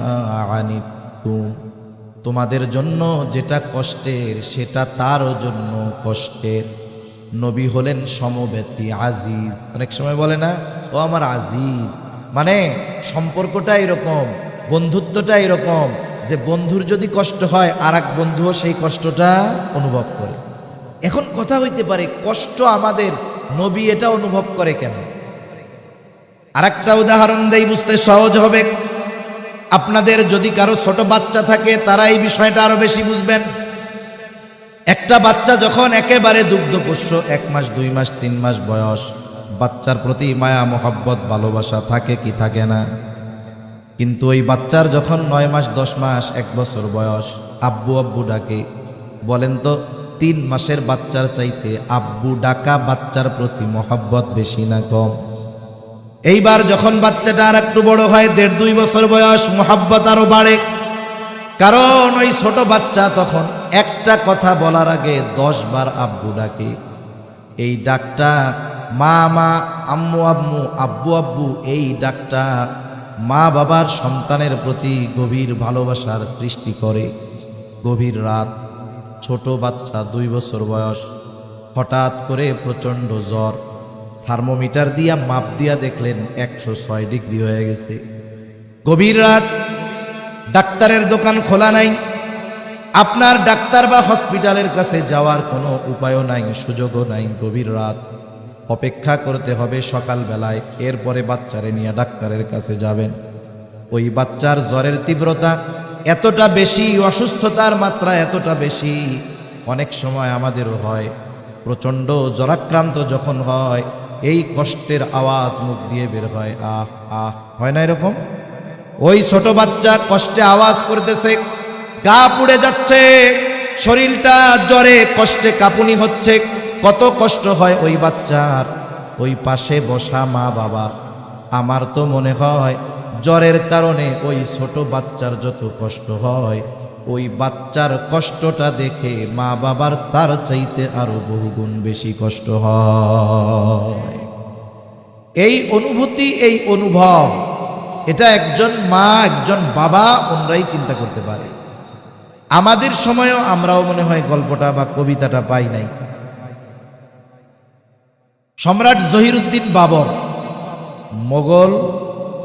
আনিতুম, তোমাদের জন্য যেটা কষ্টের সেটা তারও জন্য কষ্টের। নবী হলেন সমব্যথী, আজিজ। অনেক সময় বলে না, ও আমার আজিজ, মানে সম্পর্কটা এরকম, বন্ধুত্বটা এরকম যে বন্ধুর যদি কষ্ট হয় আর এক বন্ধুও সেই কষ্টটা অনুভব করে। এখন কথা হইতে পারে কষ্ট আমাদের নবী এটা অনুভব করে কেন? আর একটা উদাহরণ দেই, বুঝতে সহজ হবে। আপনাদের যদি কারো ছোট বাচ্চা থাকে তারা এই বিষয়টা আরো বেশি বুঝবেন। একটা বাচ্চা যখন একেবারে দুগ্ধপোষ্য 1 মাস 2 মাস 3 মাস বয়স, বাচ্চার প্রতি মায়া মোহাব্বত ভালোবাসা থাকে কি থাকে না? কিন্তু ওই বাচ্চার যখন 9 মাস 10 মাস 1 বছর বয়স, আব্বু আব্বু ডাকে। বলেন তো 3 মাসের বাচ্চার চাইতে আব্বু ডাকা বাচ্চার প্রতি মোহাব্বত বেশি না কম? এইবার যখন বাচ্চাটা আর একটু বড় হয়, 1.5-2 বছর বয়স, মোহাব্বত আরো বাড়ে। কারণ ওই ছোট বাচ্চা তখন একটা কথা বলার আগে 10 বার আব্বু ডাকে। এই ডাকটা মা মা, আম্মু আম্মু, আব্বু আব্বু, এই ডাকটা মা বাবার সন্তানের প্রতি গভীর ভালোবাসার সৃষ্টি করে। গভীর রাত, ছোট বাচ্চা 2 বছর বয়স, হঠাৎ করে প্রচণ্ড জ্বর, থার্মোমিটার দিয়া মাপ দিয়া দেখলেন 106 ডিগ্রি হয়ে গেছে। গভীর রাত, ডাক্তারের দোকান খোলা নাই, আপনার ডাক্তার বা হসপিটালের কাছে যাওয়ার কোনো উপায়ও নাই, সুযোগও নাই। গভীর রাত, অপেক্ষা করতে হবে সকালবেলায়, এরপরে বাচ্চারে নিয়ে ডাক্তারের কাছে যাবেন। ওই বাচ্চার জ্বরের তীব্রতা এতটা বেশি, অসুস্থতার মাত্রা এতটা বেশি, অনেক সময় আমাদেরও হয়। প্রচণ্ড জ্বরাক্রান্ত যখন হয়, এই কষ্টের আওয়াজ মুখ দিয়ে বের হয়, আহ আহ, হয় না এরকম? ওই ছোট বাচ্চা কষ্টে আওয়াজ করতেছে, গা পুড়ে যাচ্ছে, শরীরটা জ্বরে কষ্টে কাঁপুনি হচ্ছে। কত কষ্ট হয় ওই বাচ্চার। ওই পাশে বসা মা বাবা, আমার তো মনে হয় জ্বরের কারণে ওই ছোট বাচ্চার যত কষ্ট হয়, ওই বাচ্চার কষ্টটা দেখে মা বাবার তার চাইতে আরো বহুগুণ বেশি কষ্ট হয়। এই অনুভূতি, এই অনুভব, এটা একজন মা একজন বাবা ওনরাই চিন্তা করতে পারে। আমাদের সময়ও আমরাও মনে হয় গল্পটা বা কবিতাটা পাই নাই। সম্রাট জহিরুদ্দিন বাবর মোগল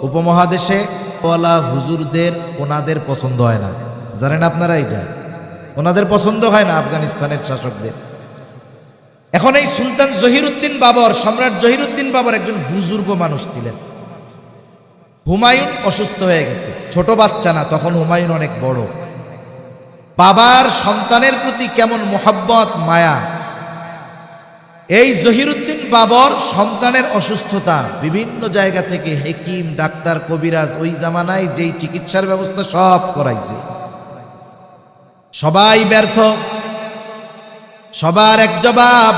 উপমহাদেশে ওয়ালা হুজুরদের ওনাদের পছন্দ হয় না, জানেন আপনারা? এটা ওনাদের পছন্দ হয় না আফগানিস্তানের শাসকদের। এখন এই সুলতান জহিরুদ্দিন বাবর, সম্রাট জহিরুদ্দিন বাবর একজন বুজুর্গ মানুষ ছিলেন। হুমায়ুন অসুস্থ হয়ে গেছে, ছোট বাচ্চা না, তখন হুমায়ুন অনেক বড়। বাবার সন্তানের প্রতি কেমন মোহাব্বত মায়া। এই জহিরুদ্দিন বাবর সন্তানের অসুস্থতা, বিভিন্ন জায়গা থেকে হেকিম, ডাক্তার, কবিরাজ, ওই জামানায় যেই চিকিৎসার ব্যবস্থা সব করাইছে, সবাই ব্যর্থ। সবার এক জবাব,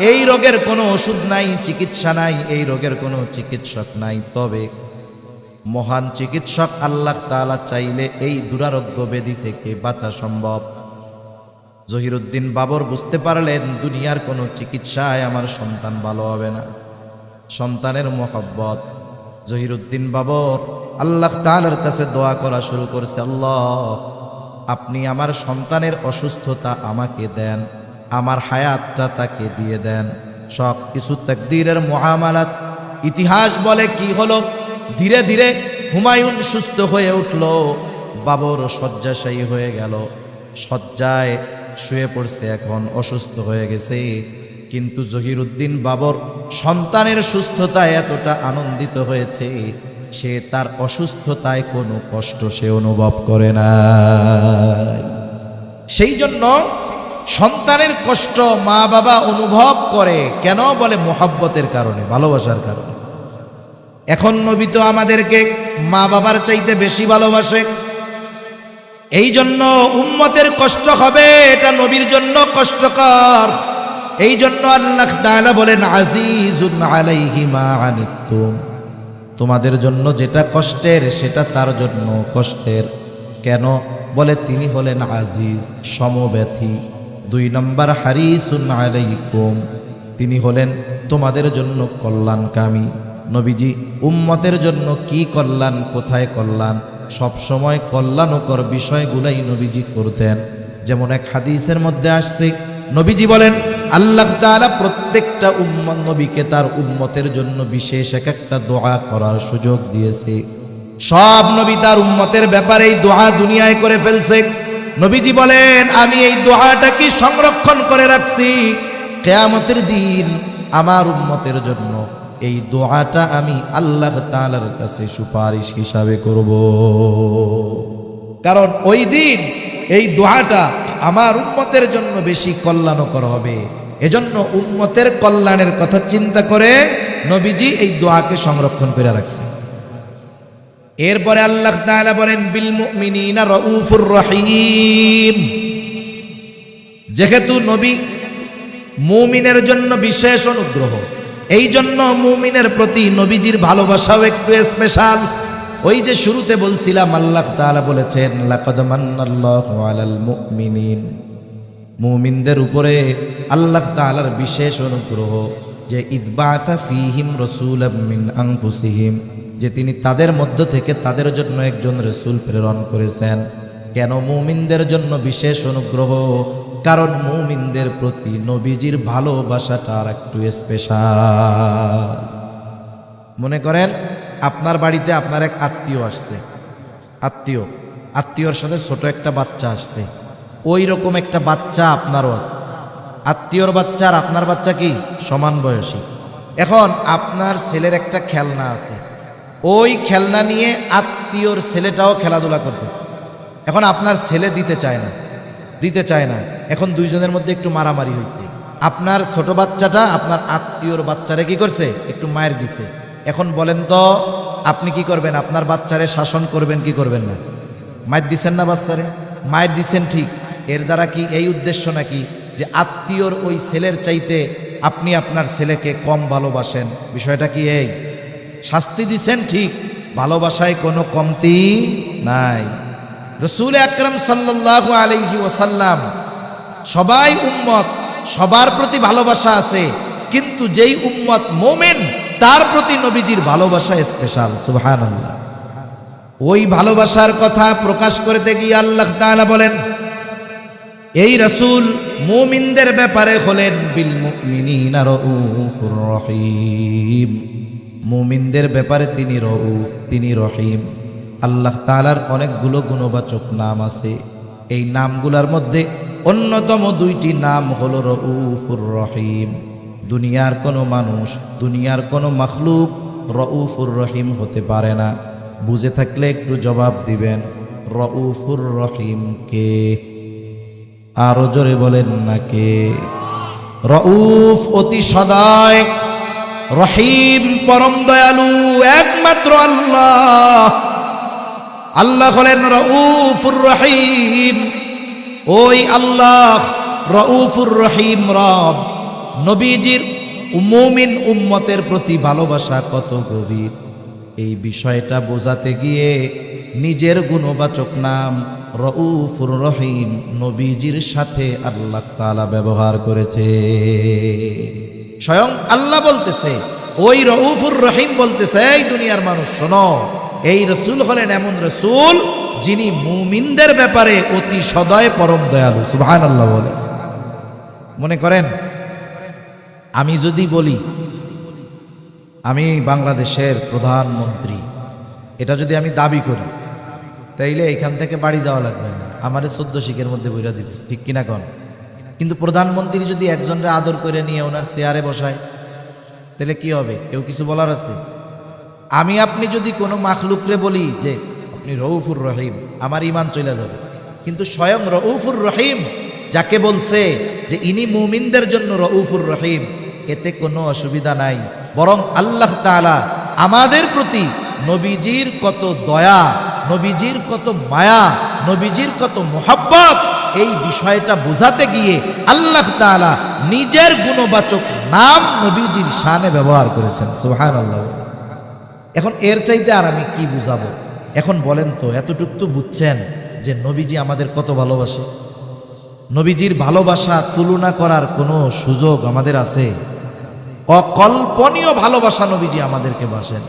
এই রোগের কোনো ওষুধ নাই, চিকিৎসা নাই, এই রোগের কোনো চিকিৎসক নাই। তবে মহান চিকিৎসক আল্লাহ তাআলা চাইলে এই দুরারোগ্য ব্যাধি থেকে বাঁচা সম্ভব। জহিরুদ্দিন বাবর বুঝতে পারলেন দুনিয়ার কোনো চিকিৎসায় আমার সন্তান ভালো হবে না। সন্তানের মোহাব্বত, জহিরুদ্দিন বাবর আল্লাহ তাআলার কাছে দোয়া করা শুরু করছে, আল্লাহ আপনি আমার সন্তানের অসুস্থতা আমাকে দেন, আমার হায়াতটা তাকে দিয়ে দেন। সব কিছু তাকদীরের মুআমালাত। ইতিহাস বলে কি হলো, ধীরে ধীরে হুমায়ুন সুস্থ হয়ে উঠল, বাবর শয্যাশায়ী হয়ে গেল, শয্যায় শুয়ে পড়ছে, এখন অসুস্থ হয়ে গেছে। কিন্তু জহিরুদ্দিন বাবর সন্তানের সুস্থতায় এতটা আনন্দিত হয়েছে, সে তার অসুস্থতায় কোনো কষ্ট সে অনুভব করে না। সেই জন্য সন্তানের কষ্ট মা বাবা অনুভব করে কেন? বলে মোহাব্বতের কারণে, ভালোবাসার কারণে। এখন নবী তো আমাদেরকে মা বাবার চাইতে বেশি ভালোবাসে, এই জন্য উম্মতের কষ্ট হবে, এটা নবীর জন্য কষ্টকর। এই জন্য আল্লাহ তাআলা বলেন, আজিজুন আলাইহি মা আনিতুম, তোমাদের জন্য যেটা কষ্টের সেটা তার জন্য কষ্টের। কেন? বলে তিনি হলেন আজিজ, সমব্যথী। 2 নম্বর হারিসুন আলাইকুম, তিনি হলেন তোমাদের জন্য কল্যাণকামী। নবীজি উম্মতের জন্য কি কল্যাণ, কোথায় কল্যাণ, সব সময় কল্যাণকর বিষয়গুলাই নবীজি করতেন। যেমন এক হাদিসের মধ্যে আসছে, নবীজি বলেন আল্লাহ তাআলা প্রত্যেকটা উম্মত নবীকে তার উম্মতের জন্য বিশেষ একটা দোয়া করার সুযোগ দিয়েছে। সব নবী তার উম্মতের ব্যাপারে এই দোয়া দুনিয়ায় করে ফেলছে। নবীজি বলেন আমি এই দোয়াটা কি সংরক্ষণ করে রাখছি, কিয়ামতের দিন আমার উম্মতের জন্য এই দোয়াটা আমি আল্লাহ তাআলার কাছে সুপারিশ হিসাবে করব। কারণ ওই দিন এই দোয়াটা আমার উম্মতের জন্য বেশি কল্যাণকর হবে। এজন্য উম্মতের কল্যাণের কথা চিন্তা করে নবীজি এই দোয়াকে সংরক্ষণ করে রাখছেন। এরপরে আল্লাহ তাআলা বলেন বিল মুমিনিনা রাউফুর রহিম। যেহেতু নবী মুমিনের জন্য বিশেষ অনুগ্রহ, এই জন্য মুমিনের প্রতি নবীজির ভালোবাসাও একটু স্পেশাল। ওই যে শুরুতে বলছিলাম আল্লাহ তাআলা বলেছেন লাকাদ মান্নাল্লাহু আলাল মুমিনিন, মুমিনদের উপরে আল্লাহ তাআলার বিশেষ অনুগ্রহ যে ইদবাআসা ফীহিম রাসূলাম মিন আনফুসিহিম, যে তিনি তাদের মধ্য থেকে তাদের জন্য একজন রাসূল প্রেরণ করেছেন। কেন মুমিনদের জন্য বিশেষ অনুগ্রহ? কারণ মুমিনদের প্রতি নবীজির ভালোবাসাটা আর একটু স্পেশাল। মনে করেন আপনার বাড়িতে আপনার এক আত্মীয় আসছে, আত্মীয়র সাথে ছোট একটা বাচ্চা আসছে, ওই রকম একটা বাচ্চা আপনারও আছে। আত্মীয়র বাচ্চা আর আপনার বাচ্চা কি সমান বয়সী। এখন আপনার ছেলের একটা খেলনা আছে, ওই খেলনা নিয়ে আত্মীয়র ছেলেটাও খেলাধুলা করতেছে। এখন আপনার ছেলে দিতে চায় না, এখন দুইজনের মধ্যে একটু মারামারি হয়েছে। আপনার ছোট বাচ্চাটা আপনার আত্মীয়র বাচ্চারে কি করছে, একটু মায়ের দিছে। এখন বলেন তো আপনি কি করবেন? আপনার বাচ্চারে শাসন করবেন কি করবেন না? মায়ের দিছেন না বাচ্চারে? মায়ের দিছেন ঠিক, এর দ্বারা কি এই উদ্দেশ্য নাকি যে আত্মীয়র ওই ছেলের চাইতে আপনি আপনার ছেলেকে কম ভালোবাসেন? বিষয়টা কি এই? শাস্তি দিছেন ঠিক, ভালোবাসায় কোনো কমতি নাই। রাসূল আকরাম সাল্লাল্লাহু আলাইহি ওয়াসাল্লাম, সবাই উম্মত, সবার প্রতি ভালোবাসা আছে, কিন্তু যেই উম্মত মুমিন তার প্রতি নবীজির ভালোবাসা স্পেশাল। সুবহানাল্লাহ। ওই ভালোবাসার কথা প্রকাশ করতে গিয়ে আল্লাহ তাআলা বলেন এই রাসূল মুমিনদের ব্যাপারে হলেন বিল মুমিনিনা রাউফুর রহিম, মুমিনদের ব্যাপারে তিনি রউফ, তিনি রহিম। আল্লাহ তাআলার অনেকগুলো গুণবাচক নাম আছে, এই নামগুলোর মধ্যে অন্যতম দুইটি নাম হলো রউফুর রহিম। দুনিয়ার কোনো মানুষ, দুনিয়ার কোনো মাখলুক রউফুর রহিম হতে পারে না। বুঝে থাকলে একটু জবাব দিবেন, রউফুর রহিম কে? আরো জোরে বলেন না কে? রউফ অতি সদয়, রহিম পরম দয়ালু একমাত্র আল্লাহ। আল্লাহ হলেন রউফুর রহিম। ওই আল্লাহ রউফুর রহিম রব। নবীজির মুমিন উম্মতের প্রতি ভালোবাসা কত গভীর, এই বিষয়টা বোঝাতে গিয়ে নিজের গুণবাচক নাম রউফুর রহিম নবীজির সাথে আল্লাহ তাআলা ব্যবহার করেছে। স্বয়ং আল্লাহ বলতেছে, ওই রউফুর রহিম বলতেছে, এই দুনিয়ার মানুষ শোনো, এই রাসূল হলেন এমন রাসূল যিনি মুমিনদের ব্যাপারে অতি সদয় পরম দয়ালু। সুবহানাল্লাহ বলে। মনে করেন আমি যদি বলি আমি বাংলাদেশের প্রধানমন্ত্রী, এটা যদি আমি দাবি করি, তাইলে এখান থেকে বাড়ি যাওয়া লাগবে না, আমারে 14 শিখের মধ্যে বইরা দিবে, ঠিক কিনা কন? কিন্তু প্রধানমন্ত্রী যদি একজনরে আদর করে নিয়ে ওনার চেয়ারে বসায়, তাহলে কি হবে? কেউ কিছু বলার আছে? আমি আপনি যদি কোনো মাখলুকরে বলি যে আপনি রউফুর রহিম, আমার ঈমান চলে যাবে। কিন্তু স্বয়ং রউফুর রহিম যাকে বলছে যে ইনি মুমিনদের জন্য রউফুর রহিম, এতে কোনো অসুবিধা নাই। বরং আল্লাহ তাআলা আমাদের প্রতি নবীজির কত দয়া, নবীজির কত মায়া, নবীজির কত মোহাব্বত, এই বিষয়টা বোঝাতে গিয়ে আল্লাহ তাআলা নিজের গুণবাচক নাম নবীজির শানে ব্যবহার করেছেন। সুবহানাল্লাহ। এখন এর চাইতে আর আমি কি বুঝাবো? এখন বলেন তো, এতটুকু তো বুঝছেন যে নবীজি আমাদের কত ভালোবাসে। নবীজির ভালোবাসা তুলনা করার কোনো সুযোগ আমাদের আছে? অকল্পনীয় ভালোবাসা নবীজি আমাদেরকে বাসেন।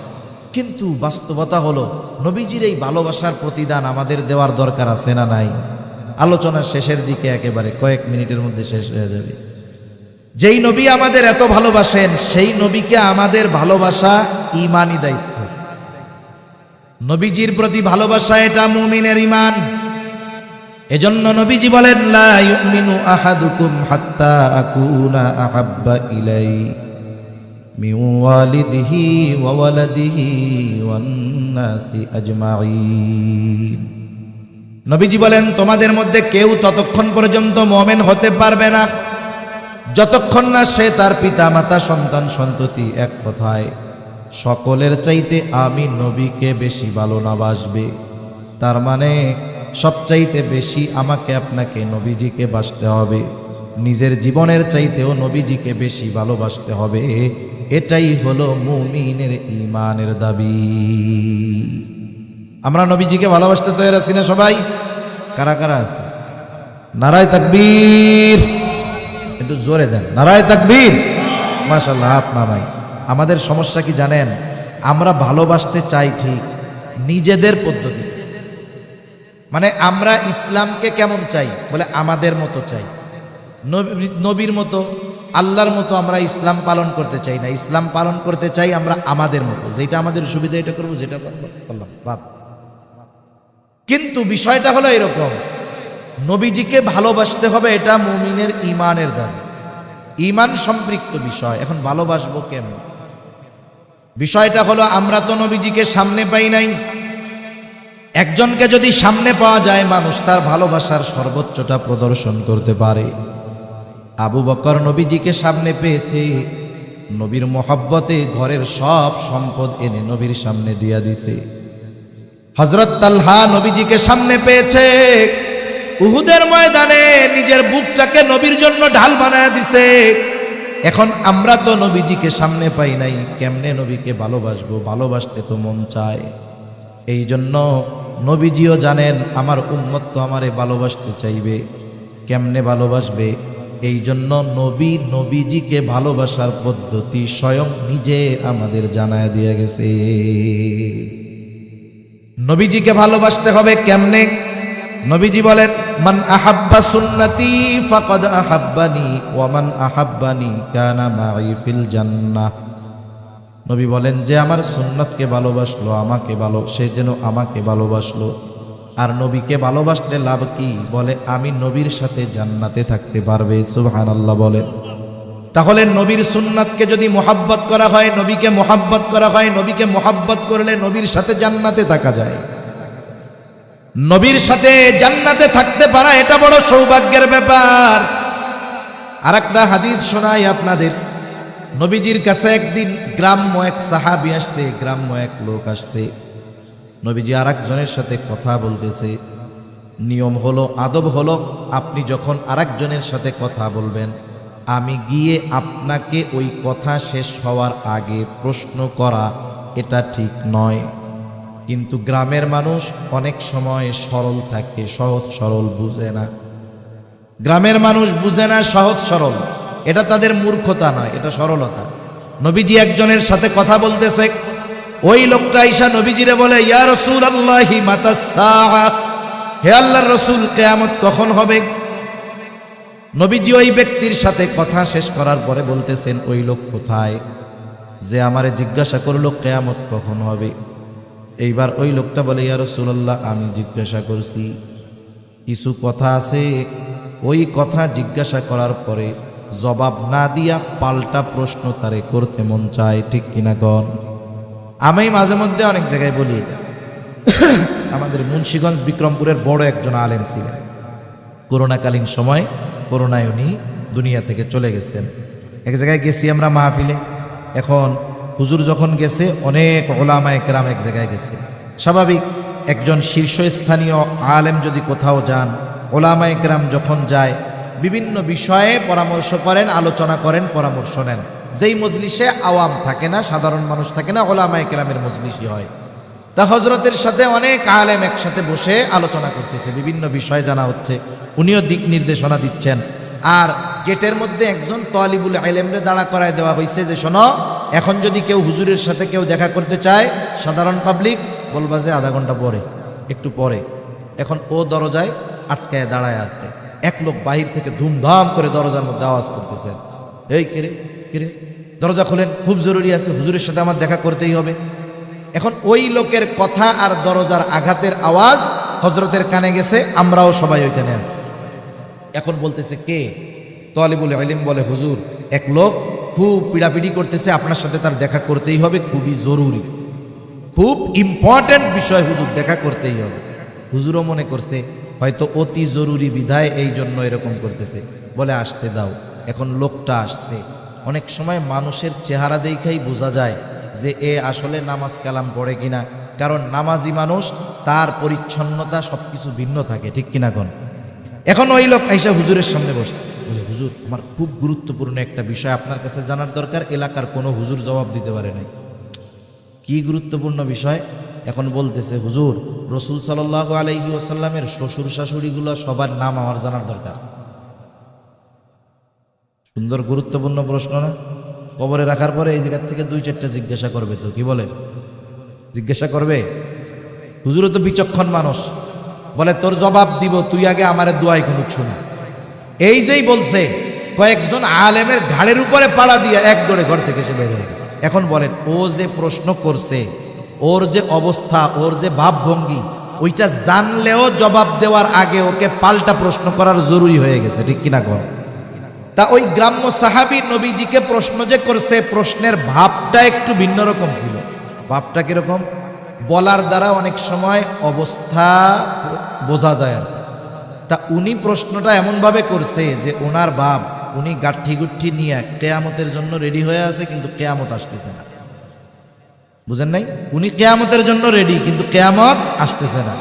কিন্তু বাস্তবতা হলো নবীজির এই ভালোবাসার প্রতিদান আমাদের দেওয়ার দরকার আছে না নাই? আলোচনার শেষের দিকে, একেবারে কয়েক মিনিটের মধ্যে শেষ হয়ে যাবে। যেই নবী আমাদের এত ভালোবাসেন, সেই নবীকে আমাদের ভালোবাসা ঈমানি দায়িত্ব। নবীজির প্রতি ভালোবাসা এটা মুমিনের ঈমান। এজন্য নবীজি বলেন লা ইউমিনু আহাদুকুম হাত্তা আকুনা আহাব্বা ইলাইহি মিন ওয়ালিদিহি ওয়া ওয়ালাদিহি ওয়ান নাসি আজমাইন। নবীজি বলেন, তোমাদের মধ্যে কেউ ততক্ষণ পর্যন্ত মুমিন হতে পারবে না যতক্ষণ না সে তার পিতা মাতা সন্তান সন্ততি এক কথায় সকলের চাইতে আমি নবীকে বেশি ভালো না বাসবে। তার মানে সবচাইতে বেশি আমাকে আপনাকে নবীজিকে বাসতে হবে, নিজের জীবনের চাইতেও নবীজিকে বেশি ভালোবাসতে হবে। এটাই হলো মুমিনের ঈমানের দাবি। আমরা নবীজিকে ভালোবাসতে তৈরি আছি না সবাই? কারা কারা আছে? নারায়ে তাকবীর, একটু জোরে দেন, নারায়ে তাকবীর। মাশাআল্লাহ, হাত নামাই। আমাদের সমস্যা কি জানেন? আমরা ভালোবাসতে চাই ঠিক নিজেদের পদ্ধতিতে। মানে আমরা ইসলামকে কেমন চাই? বলে আমাদের মতো চাই, নবীর মতো, আল্লাহর মতো আমরা ইসলাম পালন করতে চাই না। ইসলাম পালন করতে চাই আমরা আমাদের মতো, যেটা আমাদের সুবিধা এটা করবো, যেটা করলাম বাদ। কিন্তু বিষয়টা হলো এরকম, নবীজিকে ভালোবাসতে হবে, এটা মুমিনের ঈমানের দাবি, ঈমান সম্পৃক্ত বিষয়। এখন ভালোবাসবো কেমন? বিষয়টা হলো, আমরা তো নবীজিকে সামনে পাই নাই। একজনকে যদি সামনে পাওয়া যায়, মানুষ তার ভালোবাসার সর্বোচ্চটা প্রদর্শন করতে পারে। আবু বকর নবীজিকে সামনে পেয়েছে, নবীর মোহাব্বতে ঘরের সব সম্পদ এনে নবীর সামনে দিয়া দিছে। হযরত তালহা নবীজিকে সামনে পেয়েছে, উহুদের ময়দানে নিজের বুকটাকে নবীর জন্য ঢাল বানায় দিছে। এখন আমরা তো নবীজিকে সামনে পাই নাই, কেমনে নবীকে ভালোবাসবো? ভালোবাসতে তো মন চায়। এই জন্য নবীজিও জানেন আমার উম্মত তো আমারে ভালোবাসতে চাইবে, কেমনে ভালোবাসবে? এই জন্য নবীজিকে ভালোবাসার পদ্ধতি স্বয়ং নিজে আমাদের জানায় দিয়ে গেছে। নবীজিকে ভালোবাসতে হবে কেমনে? নবীজি বলেন, মান আহাব্বা সুন্নতি ফাকাদ আহাব্বানি ওয়া মান আহাব্বানি কানা মাই ফিল জান্নাহ। নবী বলেন, যে আমার সুন্নতকে ভালোবাসলো, সে যেন আমাকে ভালোবাসলো। আর নবীকে ভালোবাসলে লাভ কি? বলে আমি নবীর সাথে জান্নাতে থাকতে পারবে। সুবহানাল্লাহ বলেন। তাহলে নবীর সুন্নাতকে যদি মোহাব্বত করা হয়, নবীকে মোহাব্বত করা হয়, নবীকে মোহাব্বত করলে নবীর সাথে জান্নাতে থাকা যায়। নবীর সাথে জান্নাতে থাকতে পারা এটা বড় সৌভাগ্যের ব্যাপার। আর একটা হাদিস শোনাই আপনাদের। নবীজির কাছে একদিন গ্রাম্য এক সাহাবী আসছে, গ্রাম্য এক লোক আসছে। নবীজি আর একজনের সাথে কথা বলতেছে। নিয়ম হলো, আদব হলো, আপনি যখন আরেকজনের সাথে কথা বলবেন, আমি গিয়ে আপনাকে ওই কথা শেষ হওয়ার আগে প্রশ্ন করা এটা ঠিক নয়। কিন্তু গ্রামের মানুষ অনেক সময় সরল থাকে, সহজ সরল বুঝে না। গ্রামের মানুষ বুঝে না সহজ সরল, এটা তাদের মূর্খতা নয়, এটা সরলতা। নবীজি একজনের সাথে কথা বলতেছে, ওই লোকটা আইসা নবীজিরে বলে, ইয়া রাসূলুল্লাহি মাতাস সাআ, হে আল্লাহর রাসূল, কিয়ামত কখন হবে? নবীজি ওই ব্যক্তির সাথে কথা শেষ করার পরে বলতেছেন, ওই লোক কোথায় যে আমারে জিজ্ঞাসা করলো কিয়ামত কখন হবে? এইবার ওই লোকটা বলে, ইয়া রাসূলুল্লাহ, আমি জিজ্ঞাসা করছি। কিছু কথা আছে, ওই কথা জিজ্ঞাসা করার পরে জবাব না দিয়া পাল্টা প্রশ্ন তারে করতে মন চায়, ঠিক কিনা গণ? আমি মাঝে মধ্যে অনেক জায়গায় বলি এটা। আমাদের মুন্সিগঞ্জ বিক্রমপুরের বড় একজন আলেম ছিলেন। করোনাকালীন সময়, করোনায় উনি দুনিয়া থেকে চলে গেছেন। এক জায়গায় গেছি আমরা মাহফিলে। এখন হুজুর যখন গেছে, অনেক ওলামায়ে কেরাম এক জায়গায় গেছে। স্বাভাবিক, একজন শীর্ষস্থানীয় আলেম যদি কোথাও যান, ওলামায়ে কেরাম যখন যায়, বিভিন্ন বিষয়ে পরামর্শ করেন, আলোচনা করেন, পরামর্শ নেন। যেই মজলিসে আওয়াম থাকে না, সাধারণ মানুষ থাকে না, ওলামায়ে কেরামের মজলিসই হয়। তা হজরতের সাথে অনেক আলেম একসাথে বসে আলোচনা করতেছে, বিভিন্ন বিষয় জানা হচ্ছে, উনিও দিক নির্দেশনা দিচ্ছেন। আর গেটের মধ্যে একজন তালিবুল ইলমরে দাঁড়া করায় দেওয়া হয়েছে যে, শোনো, এখন যদি কেউ হুজুরের সাথে কেউ দেখা করতে চায়, সাধারণ পাবলিক, বলবা যে আধা ঘন্টা পরে, একটু পরে। এখন ও দরজায় আটকায় দাঁড়ায় আছে। এক লোক বাহির থেকে ধুমধাম করে দরজার মধ্যে আওয়াজ করতেছেন, এই কিরে কিরে, দরজা খোলেন, খুব জরুরি আছে, হুজুরের সাথে আমার দেখা করতেই হবে। এখন ওই লোকের কথা আর দরজার আঘাতের আওয়াজ হজরতের কানে গেছে, আমরাও সবাই ওইখানে আছি। এখন বলতেছে কে? তালিবুল ইলম বলে, হুজুর, এক লোক খুব পিড়াপিড়ি করতেছে, আপনার সাথে তার দেখা করতেই হবে, খুবই জরুরি, খুব ইম্পর্টেন্ট বিষয় হুজুর, দেখা করতেই হবে। হুজুরও মনে করছে হয়তো অতি জরুরি বিধায় এই জন্য এরকম করতেছে, বলে আসতে দাও। এখন লোকটা আসছে। অনেক সময় মানুষের চেহারা দেখাই বোঝা যায় যে এ আসলে নামাজ কালাম পড়ে কিনা, কারণ নামাজি মানুষ তার পরিচ্ছন্নতা সবকিছু ভিন্ন থাকে, ঠিক কিনা কোন। এখন ওই লোক আইসা হুজুরের সামনে বসছে, বলে হুজুর আমার খুব গুরুত্বপূর্ণ একটা বিষয় আপনার কাছে জানার দরকার, এলাকার কোনো হুজুর জবাব দিতে পারে নাই। কি গুরুত্বপূর্ণ বিষয়? এখন বলতেছে হুজুর রসুল সাল্লাল্লাহু আলাইহি ওয়াসাল্লামের শ্বশুর শাশুড়িগুলো সবার নাম আমার জানার দরকার। সুন্দর গুরুত্বপূর্ণ প্রশ্ন না? কবরে রাখার পরে এই জায়গার থেকে 2-4টা জিজ্ঞাসা করবে, তো কি বলেন? জিজ্ঞাসা করবে। হুজুরও তো বিচক্ষণ মানুষ, বলে তোর জবাব দিব, তুই আগে আমারে দোয়াই খুনুক শুনি। এই যেই বলছে কয়েকজন আলেমের ঘাড়ের উপরে পাড়া দিয়ে এক দৌড়ে ঘর থেকে সে বের হয়ে গেছে। এখন বলেন ও যে প্রশ্ন করছে, ওর যে অবস্থা, ওর যে ভাবভঙ্গি, ওইটা জানলেও জবাব দেওয়ার আগে ওকে পাল্টা প্রশ্ন করার জরুরি হয়ে গেছে, ঠিক কিনা কোন। তা ওই গ্রাম্য সাহাবী নবীজিকে প্রশ্ন যে করছে, প্রশ্নের ভাবটা একটু ভিন্ন রকম ছিল। ভাবটা কিরকম? বলার দ্বারা অনেক সময় অবস্থা বোঝা যায় আর। তা উনি প্রশ্নটা এমনভাবে করছে যে ওনার বাপ, উনি গাঠি গুঠি নিয়ে কেয়ামতের জন্য রেডি হয়ে আছে, কিন্তু কেয়ামত আসতেছে না। বুঝেন নাই? উনি কেয়ামতের জন্য রেডি, কিন্তু কেয়ামত আসতেছে না।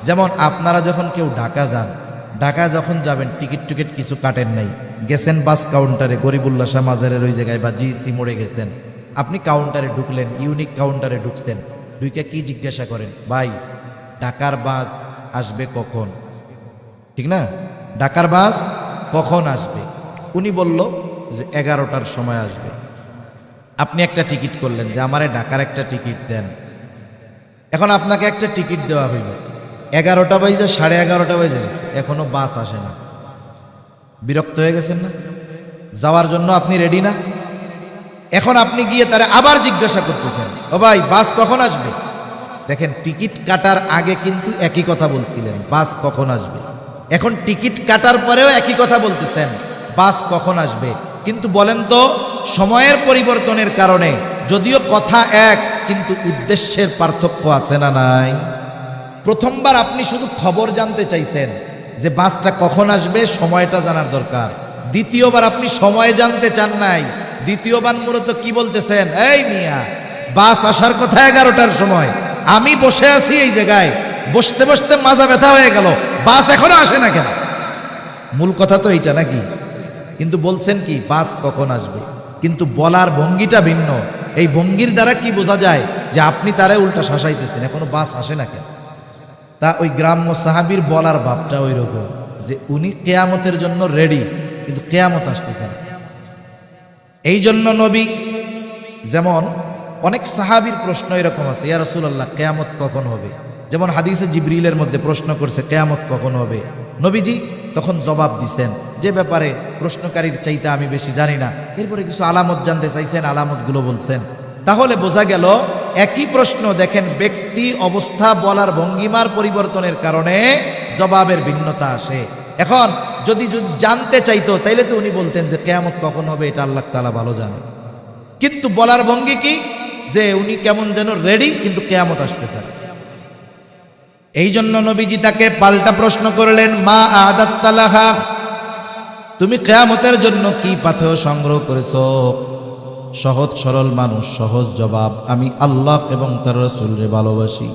যেমন আপনারা যখন কেউ ঢাকা যান, ঢাকা যখন যাবেন টিকিট কিছু কাটেন নাই, গেছেন বাস কাউন্টারে, গরিবুল্লাহ শাহ মাজারের ওই জায়গায় বা জিসি মোড়ে গেছেন, আপনি কাউন্টারে ঢুকলেন, ইউনিক কাউন্টারে ঢুকছেন, ঢুকে কি জিজ্ঞাসা করেন? ভাই ঢাকার বাস আসবে কখন? ঠিক না? ঢাকার বাস কখন আসবে? উনি বলল যে 11টার সময় আসবে। আপনি একটা টিকিট করলেন যে আমারে ঢাকার একটা টিকিট দেন। এখন আপনাকে একটা টিকিট দেওয়া হইল, 11টা বাজে, 11:30 বাজে, এখনো বাস আসে না। বিরক্ত হয়ে গেছেন না? যাওয়ার জন্য আপনি রেডি না? এখন আপনি গিয়ে তারা আবার জিজ্ঞাসা করতেছেন, ও ভাই বাস কখন আসবে? দেখেন টিকিট কাটার আগে কিন্তু একই কথা বলছিলেন, বাস কখন আসবে। এখন টিকিট কাটার পরেও একই কথা বলতেছেন, বাস কখন আসবে। কিন্তু বলেন তো, সময়ের পরিবর্তনের কারণে যদিও কথা এক, কিন্তু উদ্দেশ্যের পার্থক্য আছে না নাই? প্রথমবার আপনি শুধু খবর জানতে চাইছেন যে বাসটা কখন আসবে, সময়টা জানার দরকার। দ্বিতীয়বার আপনি সময় জানতে চান নাই, দ্বিতীয়বার মূলত কি বলতেছেন, এই মিয়া বাস আসার কথা 11টার সময়, আমি বসে আছি এই জায়গায়, বসতে বসতে মাজা ব্যথা হয়ে গেল, বাস এখনো আসে না কেন? মূল কথা তো এইটা নাকি? কিন্তু বলছেন কি বাস কখন আসবে, কিন্তু বলার ভঙ্গিটা ভিন্ন। এই ভঙ্গির দ্বারা কি বোঝা যায় যে আপনি তারে উল্টা শাসাইতেছেন, এখনো বাস আসে না কেন। তা ওই গ্রাম্য সাহাবীর বলার ভাবটা ওই রকম যে উনি কেয়ামতের জন্য রেডি, কিন্তু কেয়ামত আসতেছে না। এই জন্য নবী, যেমন অনেক সাহাবীর প্রশ্ন এরকম আছে, ইয়া রাসূলুল্লাহ কেয়ামত কখন হবে? যেমন হাদিসে জিবরিলের মধ্যে প্রশ্ন করছে কেয়ামত কখন হবে, নবীজি তখন জবাব দিছেন যে ব্যাপারে প্রশ্নকারীর চাইতে আমি বেশি জানি না। এরপরে কিছু আলামত জানতে চাইছেন, আলামতগুলো বলছেন। তাহলে বোঝা গেল একই প্রশ্ন, দেখেন ব্যক্তি, অবস্থা, বলার ভঙ্গিমার পরিবর্তনের কারণে জবাবের ভিন্নতা আসে। এখন যদি জানতে চাইতো তাইলে তো উনি বলতেন যে কেয়ামত কখন হবে, এটা আল্লাহ তাআলা ভালো জানে। কিন্তু বলার ভঙ্গি কি, যে উনি কেমন যেন রেডি, কিন্তু কেয়ামত আসতেছে না। এই জন্য নবীজি তাকে পাল্টা প্রশ্ন করলেন, মা আদাত্তা লাহা, তুমি কিয়ামতের জন্য কি পাথেয় সংগ্রহ করেছো? সহজ সরল মানুষ, সহজ জবাব, আমি আল্লাহ এবং তার রাসূলকে ভালোবাসি।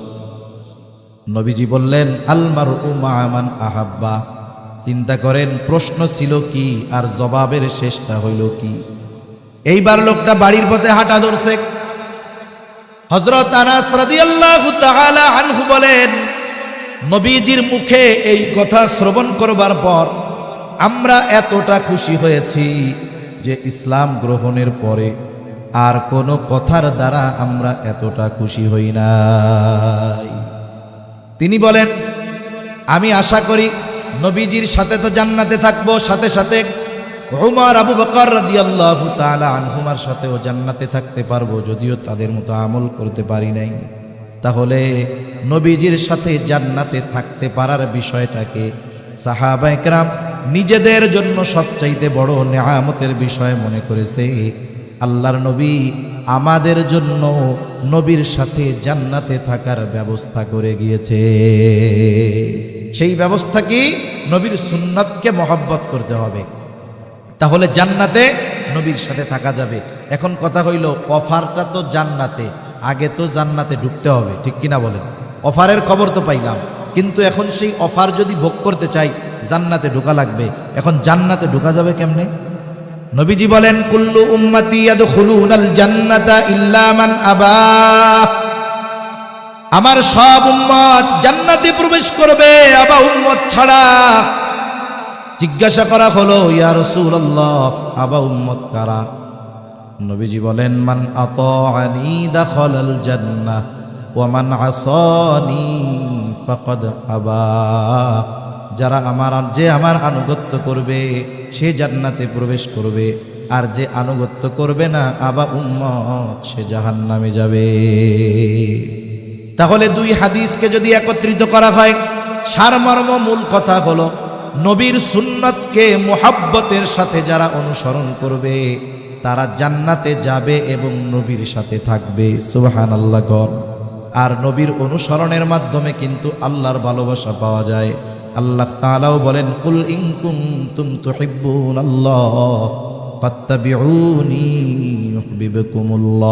নবীজি বললেন, আল মারউ মা মান আহাব্বা। চিন্তা করেন প্রশ্ন ছিল কি আর জবাবের শেষটা হইল কি। এইবার লোকটা বাড়ির পথে হাঁটা ধরছে। হযরত আনাস রাদিয়াল্লাহু তাআলা আনহু বলেন, নবীজির মুখে এই কথা শ্রবণ করবার পর আমরা এতটা খুশি হয়েছি যে ইসলাম গ্রহণের পরে আর কোনো কথার দ্বারা আমরা এতটা খুশি হই নাই। তিনি বলেন, আমি আশা করি নবীজির সাথে তো জান্নাতে থাকবো, সাথে সাথে উমর, আবু বকর রাদিয়াল্লাহু তাআলা আনহুমার সাথেও জান্নাতে থাকতে পারবো, যদিও তাদের মতো আমল করতে পারি নাই। তাহলে নবীজির সাথে জান্নাতে থাকতে পারার বিষয়টাকে সাহাবায়ে কেরাম নিজেদের জন্য সবচাইতে বড় নেয়ামতের বিষয় মনে করেছে। আল্লাহর নবী আমাদের জন্য নবীর সাথে জান্নাতে থাকার ব্যবস্থা করে গিয়েছে। সেই ব্যবস্থা কি? নবীর সুন্নাতকে মহব্বত করতে হবে, তাহলে জান্নাতে নবীর সাথে থাকা যাবে। এখন কথা হইল, অফারটা তো জান্নাতে, আগে তো জান্নাতে ঢুকতে হবে, ঠিক কিনা বলেন? অফারের খবর তো পাইলাম, কিন্তু এখন সেই অফার যদি ভোগ করতে চাই জান্নাতে ঢোকা লাগবে। এখন জান্নাতে ঢোকা যাবে কেমনে? নবীজি বলেন, কুল্লু উম্মতি ইয়াদখুলুনাল জান্নাতা ইল্লা মান আবা, আমার সব উম্মত জান্নাতে প্রবেশ করবে, আবা উম্মত ছাড়া। জিজ্ঞাসা করা হলো, ইয়া রাসূলুল্লাহ, আবা উম্মত কারা? নবীজি বলেন, মান আতাআনি দাখালাল জান্নাহ ওয়া মান আসানি ফাকাদ আবা, যারা আমার আনুগত্য করবে সে জান্নাতে প্রবেশ করবে, আর যে আনুগত্য করবে না, আবা উম্মত, সে জাহান্নামে যাবে। তাহলে দুই হাদিসকে যদি একত্রিত করা হয়, সারমর্ম মূল কথা হলো, নবীর সুন্নতকে মুহাব্বতের সাথে যারা অনুসরণ করবে তারা জান্নাতে যাবে এবং নবীর সাথে থাকবে। সুবহানাল্লাহ গণ। আর নবীর অনুসরণের মাধ্যমে কিন্তু আল্লাহর ভালোবাসা পাওয়া যায়। আল্লাহ তাআলাও বলেন, কুল ইন কুনতুম তুহিব্বুনাল্লাহ ফাত্তাবিউনি ইউহিব্বুকুমুল্লাহ।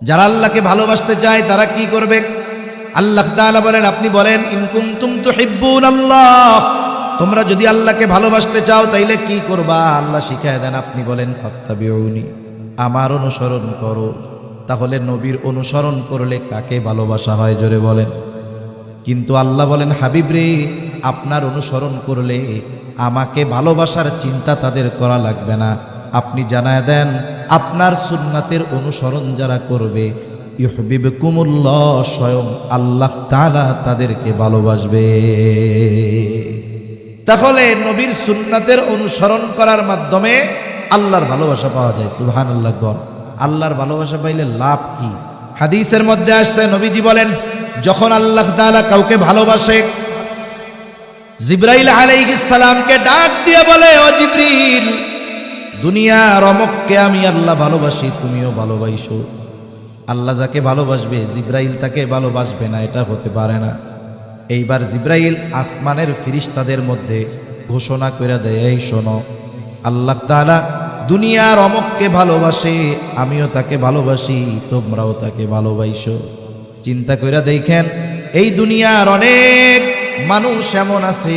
যারা আল্লাহকে ভালোবাসতে চায় তারা কি করবে? আল্লাহ তাআলা বলেন, আপনি বলেন, ইন কুনতুম তুহিব্বুনাল্লাহ, তোমরা যদি আল্লাহকে ভালোবাসতে চাও তাইলে কি করবা? আল্লাহ শিখায় দেন, আপনি বলেন ফাত্তাবিউনি, আমার অনুসরণ করো। তাহলে নবীর অনুসরণ করলে কাকে ভালোবাসা হয়? জোরে বলেন। কিন্তু আল্লাহ বলেন, হাবিব রে, আপনার অনুসরণ করলে আমাকে ভালোবাসার চিন্তা তাদের করা লাগবে না। আপনি জানায় দেন, আপনার সুন্নাতের অনুসরণ যারা করবে, ইউহিব্বুকুমুল্লাহ, স্বয়ং আল্লাহ তাআলা তাদেরকে ভালোবাসবে। তাহলে নবীর সুন্নাতের অনুসরণ করার মাধ্যমে আল্লাহর ভালোবাসা পাওয়া যায়। সুবহানাল্লাহ গণ। আল্লাহর ভালোবাসা পাইলে লাভ কি? হাদিসের মধ্যে আসছে, নবীজি বলেন, যখন আল্লাহ তাআলা কাউকে ভালোবাসে, জিবরাইল আলাইহিস সালামকে ডাক দিয়ে বলে, ও জিবরিল, দুনিয়ার অমুককে আমি আল্লাহ ভালোবাসি, তুমিও ভালোবাসো। আল্লাহ যাকে ভালোবাসবে জিবরাইল তাকে ভালোবাসবে না, এটা হতে পারে না। এইবার জিবরাইল আসমানের ফেরেশতাদের মধ্যে ঘোষণা করে দেয়, এই শোনো, আল্লাহ তাআলা দুনিয়ার অমুককে ভালোবাসে, আমিও তাকে ভালোবাসি, তোমরাও তাকে ভালোবাসো। চিন্তা করে দেখেন, এই দুনিয়ার অনেক মানুষ এমন আছে,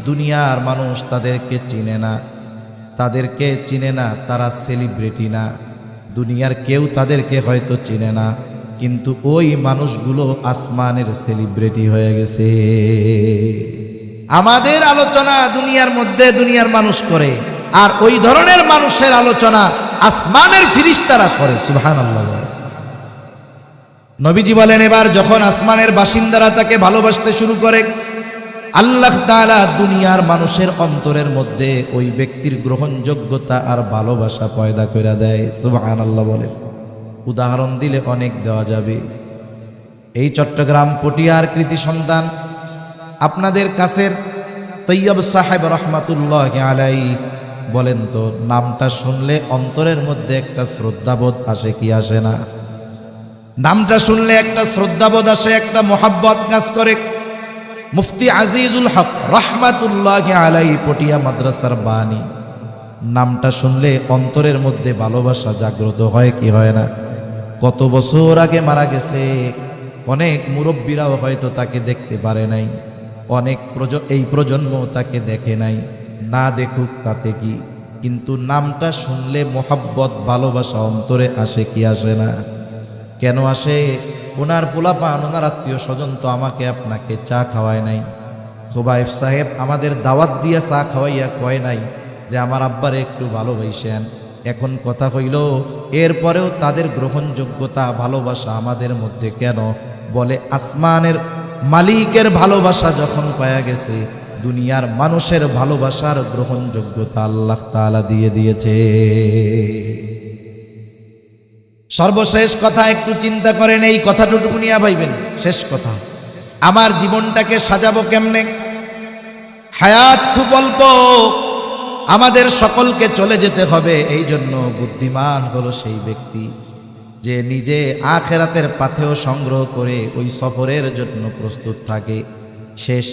দুনিয়ার মানুষ তাদেরকে চিনে না, তারা সেলিব্রিটি না, দুনিয়ার কেউ তাদেরকে হয়তো চিনে না, কিন্তু ওই মানুষগুলো আসমানের সেলিব্রিটি হয়ে গেছে। আমাদের আলোচনা দুনিয়ার মধ্যে দুনিয়ার মানুষ করে, আর ওই ধরনের মানুষের আলোচনা আসমানের ফেরেশতারা করে। সুবহানাল্লাহ। নবীজি বলেন, এবার যখন আসমানের বাসিন্দারা তাকে ভালোবাসতে শুরু করে, আল্লাহ তাআলা দুনিয়ার মানুষের অন্তরের মধ্যে ওই ব্যক্তির গ্রহণযোগ্যতা আর ভালোবাসা পয়দা করে দেয়। সুবহানাল্লাহ বলেন। উদাহরণ দিলে অনেক দেওয়া যাবে। এই চট্টগ্রাম পটিয়ার কৃতি সন্তান আপনাদের কাছের তৈয়ব সাহেব রহমাতুল্লাহি আলাইহি, বলেন তো, নামটা শুনলে অন্তরের মধ্যে একটা শ্রদ্ধাবোধ আসে কি আসে না? নামটা শুনলে একটা শ্রদ্ধাবোধ আসে, একটা মোহাব্বত কাজ করে। মুফতি আজিজুল হক রহমাতুল্লাহি আলাইহি পটিয়া মাদ্রাসার বানী, নামটা শুনলে অন্তরের মধ্যে ভালোবাসা জাগ্রত হয় কি হয় না? কত বছর আগে মারা গেছে, অনেক মুরব্বীরাও হয়তো তাকে দেখতে পারে নাই, অনেক এই প্রজন্ম তাকে দেখে নাই, না দেখুক তাতে কি, কিন্তু নামটা শুনলে মোহাব্বত ভালোবাসা অন্তরে আসে কি আসে না? কেন আসে? ওনার পোলাপান, ওনার আত্মীয় স্বজন তো আমাকে আপনাকে চা খাওয়ায় নাই, খোবাইব সাহেব আমাদের দাওয়াত দিয়ে চা খাওয়াইয়া কয় নাই যে আমার আব্বারে একটু ভালোবাসেন। এখন কথা হইল, এরপরেও তাদের গ্রহণযোগ্যতা ভালোবাসা আমাদের মধ্যে কেন? বলে আসমানের মালিকের ভালোবাসা যখন পাওয়া গেছে, দুনিয়ার মানুষের ভালোবাসার গ্রহণযোগ্যতা আল্লাহ তাআলা দিয়ে দিয়েছে। সর্বশেষ কথা একটু চিন্তা করেন, এই কথাটুকু নিয়ে ভাইবেন। শেষ কথা, আমার জীবনটাকে সাজাবো কেমনে? হায়াত খুব অল্প, আমাদের সকলকে চলে যেতে হবে। এই জন্য বুদ্ধিমান হলো সেই ব্যক্তি যে নিজে আখেরাতের পাথেয় সংগ্রহ করে ওই সফরের জন্য প্রস্তুত থাকে। শেষ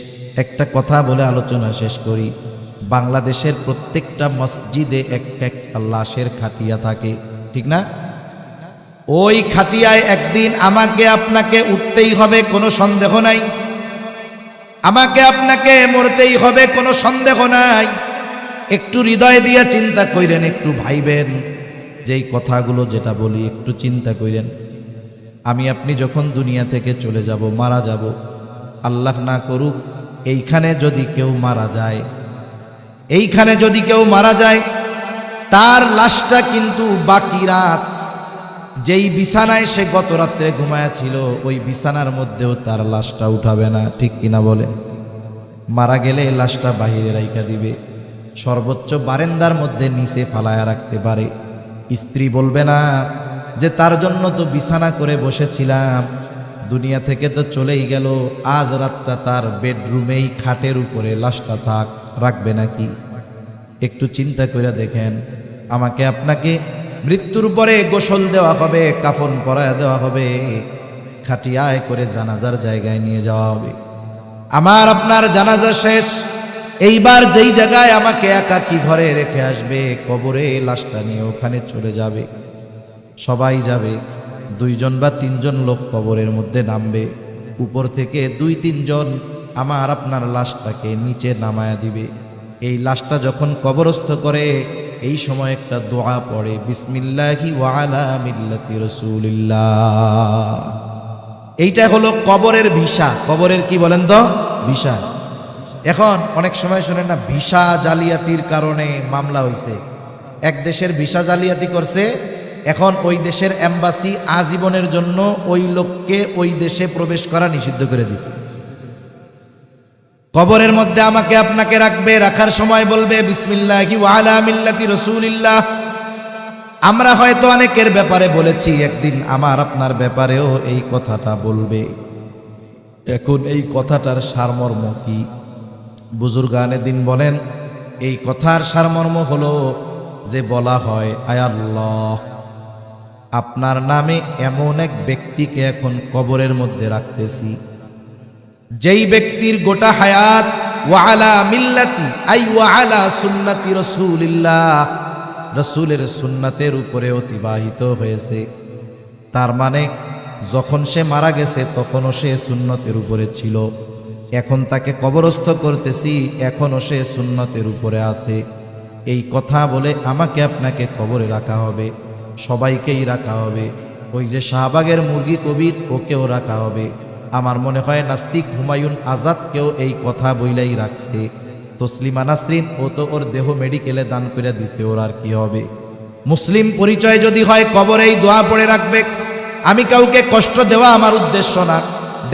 একটা কথা বলে আলোচনা শেষ করি। বাংলাদেশের প্রত্যেকটা মসজিদে একটা লাশের খাটিয়া থাকে, ঠিক না? ওই খাটিয়ায় একদিন আমাকে আপনাকে উঠতেই হবে, কোনো সন্দেহ নাই। আমাকে আপনাকে মরতেই হবে, কোনো সন্দেহ নাই। একটু হৃদয় দিয়ে চিন্তা কইরেন, একটু ভাইবেন, যেই কথাগুলো যেটা বলি একটু চিন্তা কইরেন। আমি আপনি যখন দুনিয়া থেকে চলে যাব, মারা যাব, আল্লাহ না করুক এইখানে যদি কেউ মারা যায়, এইখানে যদি কেউ মারা যায়, তার লাশটা কিন্তু বাকি রাত যেই বিছানায় সে গত রাত্রে ঘুমায়াছিল ওই বিছানার মধ্যেও তার লাশটা উঠাবে না, ঠিক কিনা বলেন? মারা গেলে লাশটা বাহিরে রাইখা দিবে, সর্বোচ্চ বারান্দার মধ্যে নিচে ফালায়া রাখতে পারে। স্ত্রী বলবে না যে তার জন্য তো বিছানা করে বসেছিলাম, দুনিয়া থেকে তো চলেই গেল, আজ রাতটা তার বেডরুমেই খাটের উপরে লাশটা থাক, রাখবে নাকি? একটু চিন্তা করে দেখেন। আমাকে আপনাকে মৃত্যুর পরে গোসল দেওয়া হবে, কাফন পরায়া দেওয়া হবে, খাটিয়ায় করে জানাজার জায়গায় নিয়ে যাওয়া হবে। আমার আপনার জানাজা শেষ, এইবার যেই জায়গায় আমাকে একাকী ঘরে রেখে আসবে, কবরে লাশটা নিয়ে ওখানে চলে যাবে। সবাই যাবে, 2 জন বা 3 জন লোক কবরের মধ্যে নামবে, উপর থেকে 2-3 জন আমার আপনার লাশটাকে নিচে নামায়া দিবে। এই লাশটা যখন কবরস্থ করে এই সময় একটা দোয়া পড়ে, বিসমিল্লাহি ওয়া আলা মিল্লাতি রাসূলিল্লাহ। এইটা হলো কবরের ভিসা। কবরের কি বলেন তো? ভিসা। এখন অনেক সময় শুনেন না, ভিসা জালিয়াতির কারণে মামলা হইছে। এক দেশের ভিসা জালিয়াতি করছে, এখন ওই দেশের এম্বাসি আজীবনের জন্য ওই লোককে ওই দেশে প্রবেশ করা নিষিদ্ধ করে দিছে। কবরের মধ্যে আমাকে আপনাকে রাখবে, রাখার সময় বলবে বিসমিল্লাহি ওয়া আলা মিল্লাতি রাসূলিল্লাহ। আমরা হয়তো অনেকের ব্যাপারে বলেছি, একদিন আমার আপনার ব্যাপারেও এই কথাটা বলবে। এখন এই কথাটার সারমর্ম কি? বুজুর্গানে দিন বলেন, এই কথার সারমর্ম হলো যে বলা হয়, আয় আল্লাহ, আপনার নামে এমন এক ব্যক্তিকে এখন কবরের মধ্যে রাখতেছি, যেই ব্যক্তির গোটা হায়াত ওয়া আলা মিল্লাতি আই ওয়া আলা সুন্নতি রাসূলিল্লাহ, রাসূলের সুন্নাতের উপরে অতিবাহিত হয়েছে। তার মানে যখন সে মারা গেছে তখনও সে সুন্নতের উপরে ছিল, এখন তাকে কবরস্থ করতেছি, এখনও সে সুন্নতের উপরে আছে। এই কথা বলে আমাকে আপনাকে কবরে রাখা হবে, সবাইকেই রাখা হবে। ওই যে শাহবাগের মুরগি কবির, ওকেও রাখা হবে। আমার মনে হয় নাস্তিক হুমায়ুন আজাদকেও এই কথা বইলাই রাখছে। তসলিমা নাসরিন, ও তো ওর দেহ মেডিকেলে দান করে দিছে, ওর আর কি হবে? মুসলিম পরিচয় যদি হয় কবরে এই দোয়া পড়ে রাখবে। আমি কাউকে কষ্ট দেওয়া আমার উদ্দেশ্য না।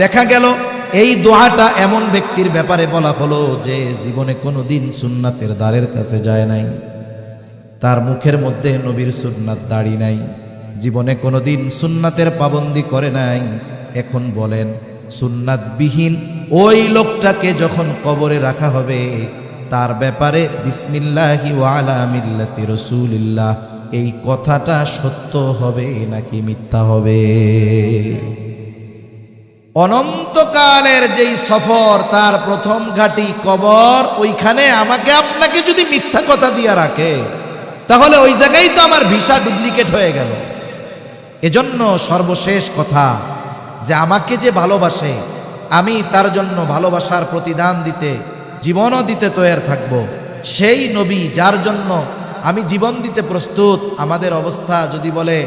দেখা গেল এই দোয়াটা এমন ব্যক্তির ব্যাপারে বলা হলো যে জীবনে কোনোদিন সুন্নাতের দ্বারের কাছে যায় নাই, তার মুখের মধ্যে নবীর সুন্নাত দাড়ি নাই, জীবনে কোনোদিন সুন্নাতের পাবন্দি করে নাই। এখন বলেন, সুন্নাতবিহীন ওই লোকটাকে যখন কবরে রাখা হবে, তার ব্যাপারে বিসমিল্লাহি ওয়া আলা মিল্লাতি রাসূলিল্লাহ এই কথাটা সত্য হবে নাকি মিথ্যা হবে? অনন্তকালের যেই সফর, তার প্রথম ঘাঁটি কবর, ওইখানে আমাকে আপনাকে যদি মিথ্যা কথা দিয়ে রাখে, তাহলে ওই জায়গায় তো আমার ভিসা ডুপ্লিকেট হয়ে গেল। এজন্য সর্বশেষ কথা, যে আমাকে যে ভালোবাসে, আমি তার জন্য ভালোবাসার প্রতিদান দিতে, জীবনও দিতে তৈরি থাকব। সেই নবী যার জন্য আমি জীবন দিতে প্রস্তুত, আমাদের অবস্থা যদি বলে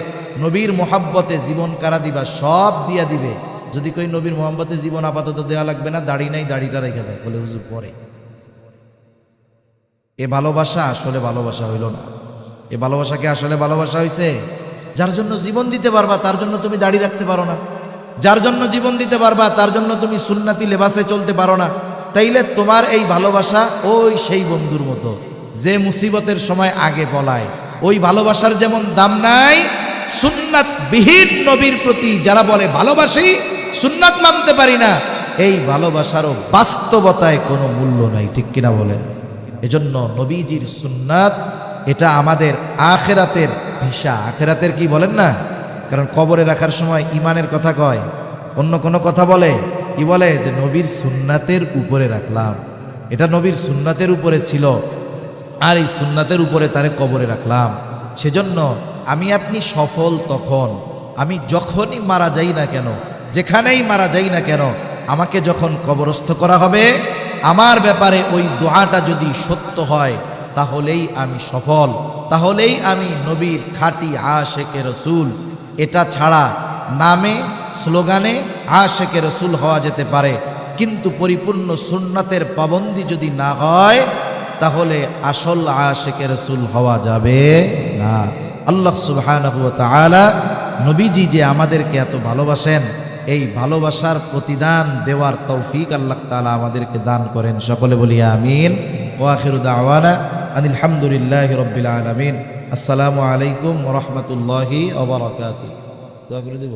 নবীর মোহাব্বতে জীবন কারা দিবা, সব দিয়া দিবে। যদি কই নবীর মোহাব্বতে জীবন আপাতত দেওয়া লাগবে না, দাড়ি নাই, দাড়িটা রেখে দেয়, বলে হুজুর পরে। এ ভালোবাসা আসলে ভালোবাসা হইল না। এ ভালোবাসাকে আসলে ভালোবাসা হইছে? যার জন্য জীবন দিতে পারবা তার জন্য তুমি দাড়ি রাখতে পারো না, যার জন্য জীবন দিতে পারবা তার জন্য তুমি সুন্নতি লেবাসে চলতে পারো না। তাইলে তোমার এই ভালোবাসা ওই সেই বন্ধুর মতো যে মুসিবতের সময় আগে বলায়। ওই ভালোবাসার যেমন দাম নাই, সুন্নাত বিহীন নবীর প্রতি যারা বলে ভালোবাসি, সুন্নাত মানতে পারি না, এই ভালোবাসারও বাস্তবতায় কোনো মূল্য নাই, ঠিক কিনা বলেন? এজন্য নবীজির সুন্নাত এটা আমাদের আখেরাতের ভিসা। আখেরাতের কি বলেন না, কারণ কবরে রাখার সময় ইমানের কথা কয়, অন্য কোনো কথা বলে, কি বলে যে নবীর সুন্নাতের উপরে রাখলাম, এটা নবীর সুন্নাতের উপরে ছিল আর এই সুন্নাতের উপরে তারে কবরে রাখলাম। সেজন্য আমি আপনি সফল তখন, আমি যখনই মারা যাই না কেন, যেখানেই মারা যাই না কেন, আমাকে যখন কবরস্থ করা হবে, আমার ব্যাপারে ওই দোয়াটা যদি সত্য হয় তাহলেই আমি সফল, তাহলেই আমি নবীর খাঁটি আশেকে রসুল। এটা ছাড়া নামে স্লোগানে আশেকে রসুল হওয়া যেতে পারে, কিন্তু পরিপূর্ণ সুন্নাতের পাবন্দি যদি না হয় তাহলে আসল আশেকে রসুল হওয়া যাবে না। আল্লাহ সুবহানাহু ওয়া তাআলা নবীজি যে আমাদেরকে এত ভালোবাসেন, এই ভালোবাসার প্রতিদান দেওয়ার তৌফিক আল্লাহ তাআলা আমাদেরকে দান করেন। সকলে বলি আমিন। ওয়া আখিরু দাওয়ানা আনিল হামদুলিল্লাহি রাব্বিল আলামিন। আসসালামু আলাইকুম ওয়া রাহমাতুল্লাহি ওয়া বারাকাতুহু। দোয়া করে দেব।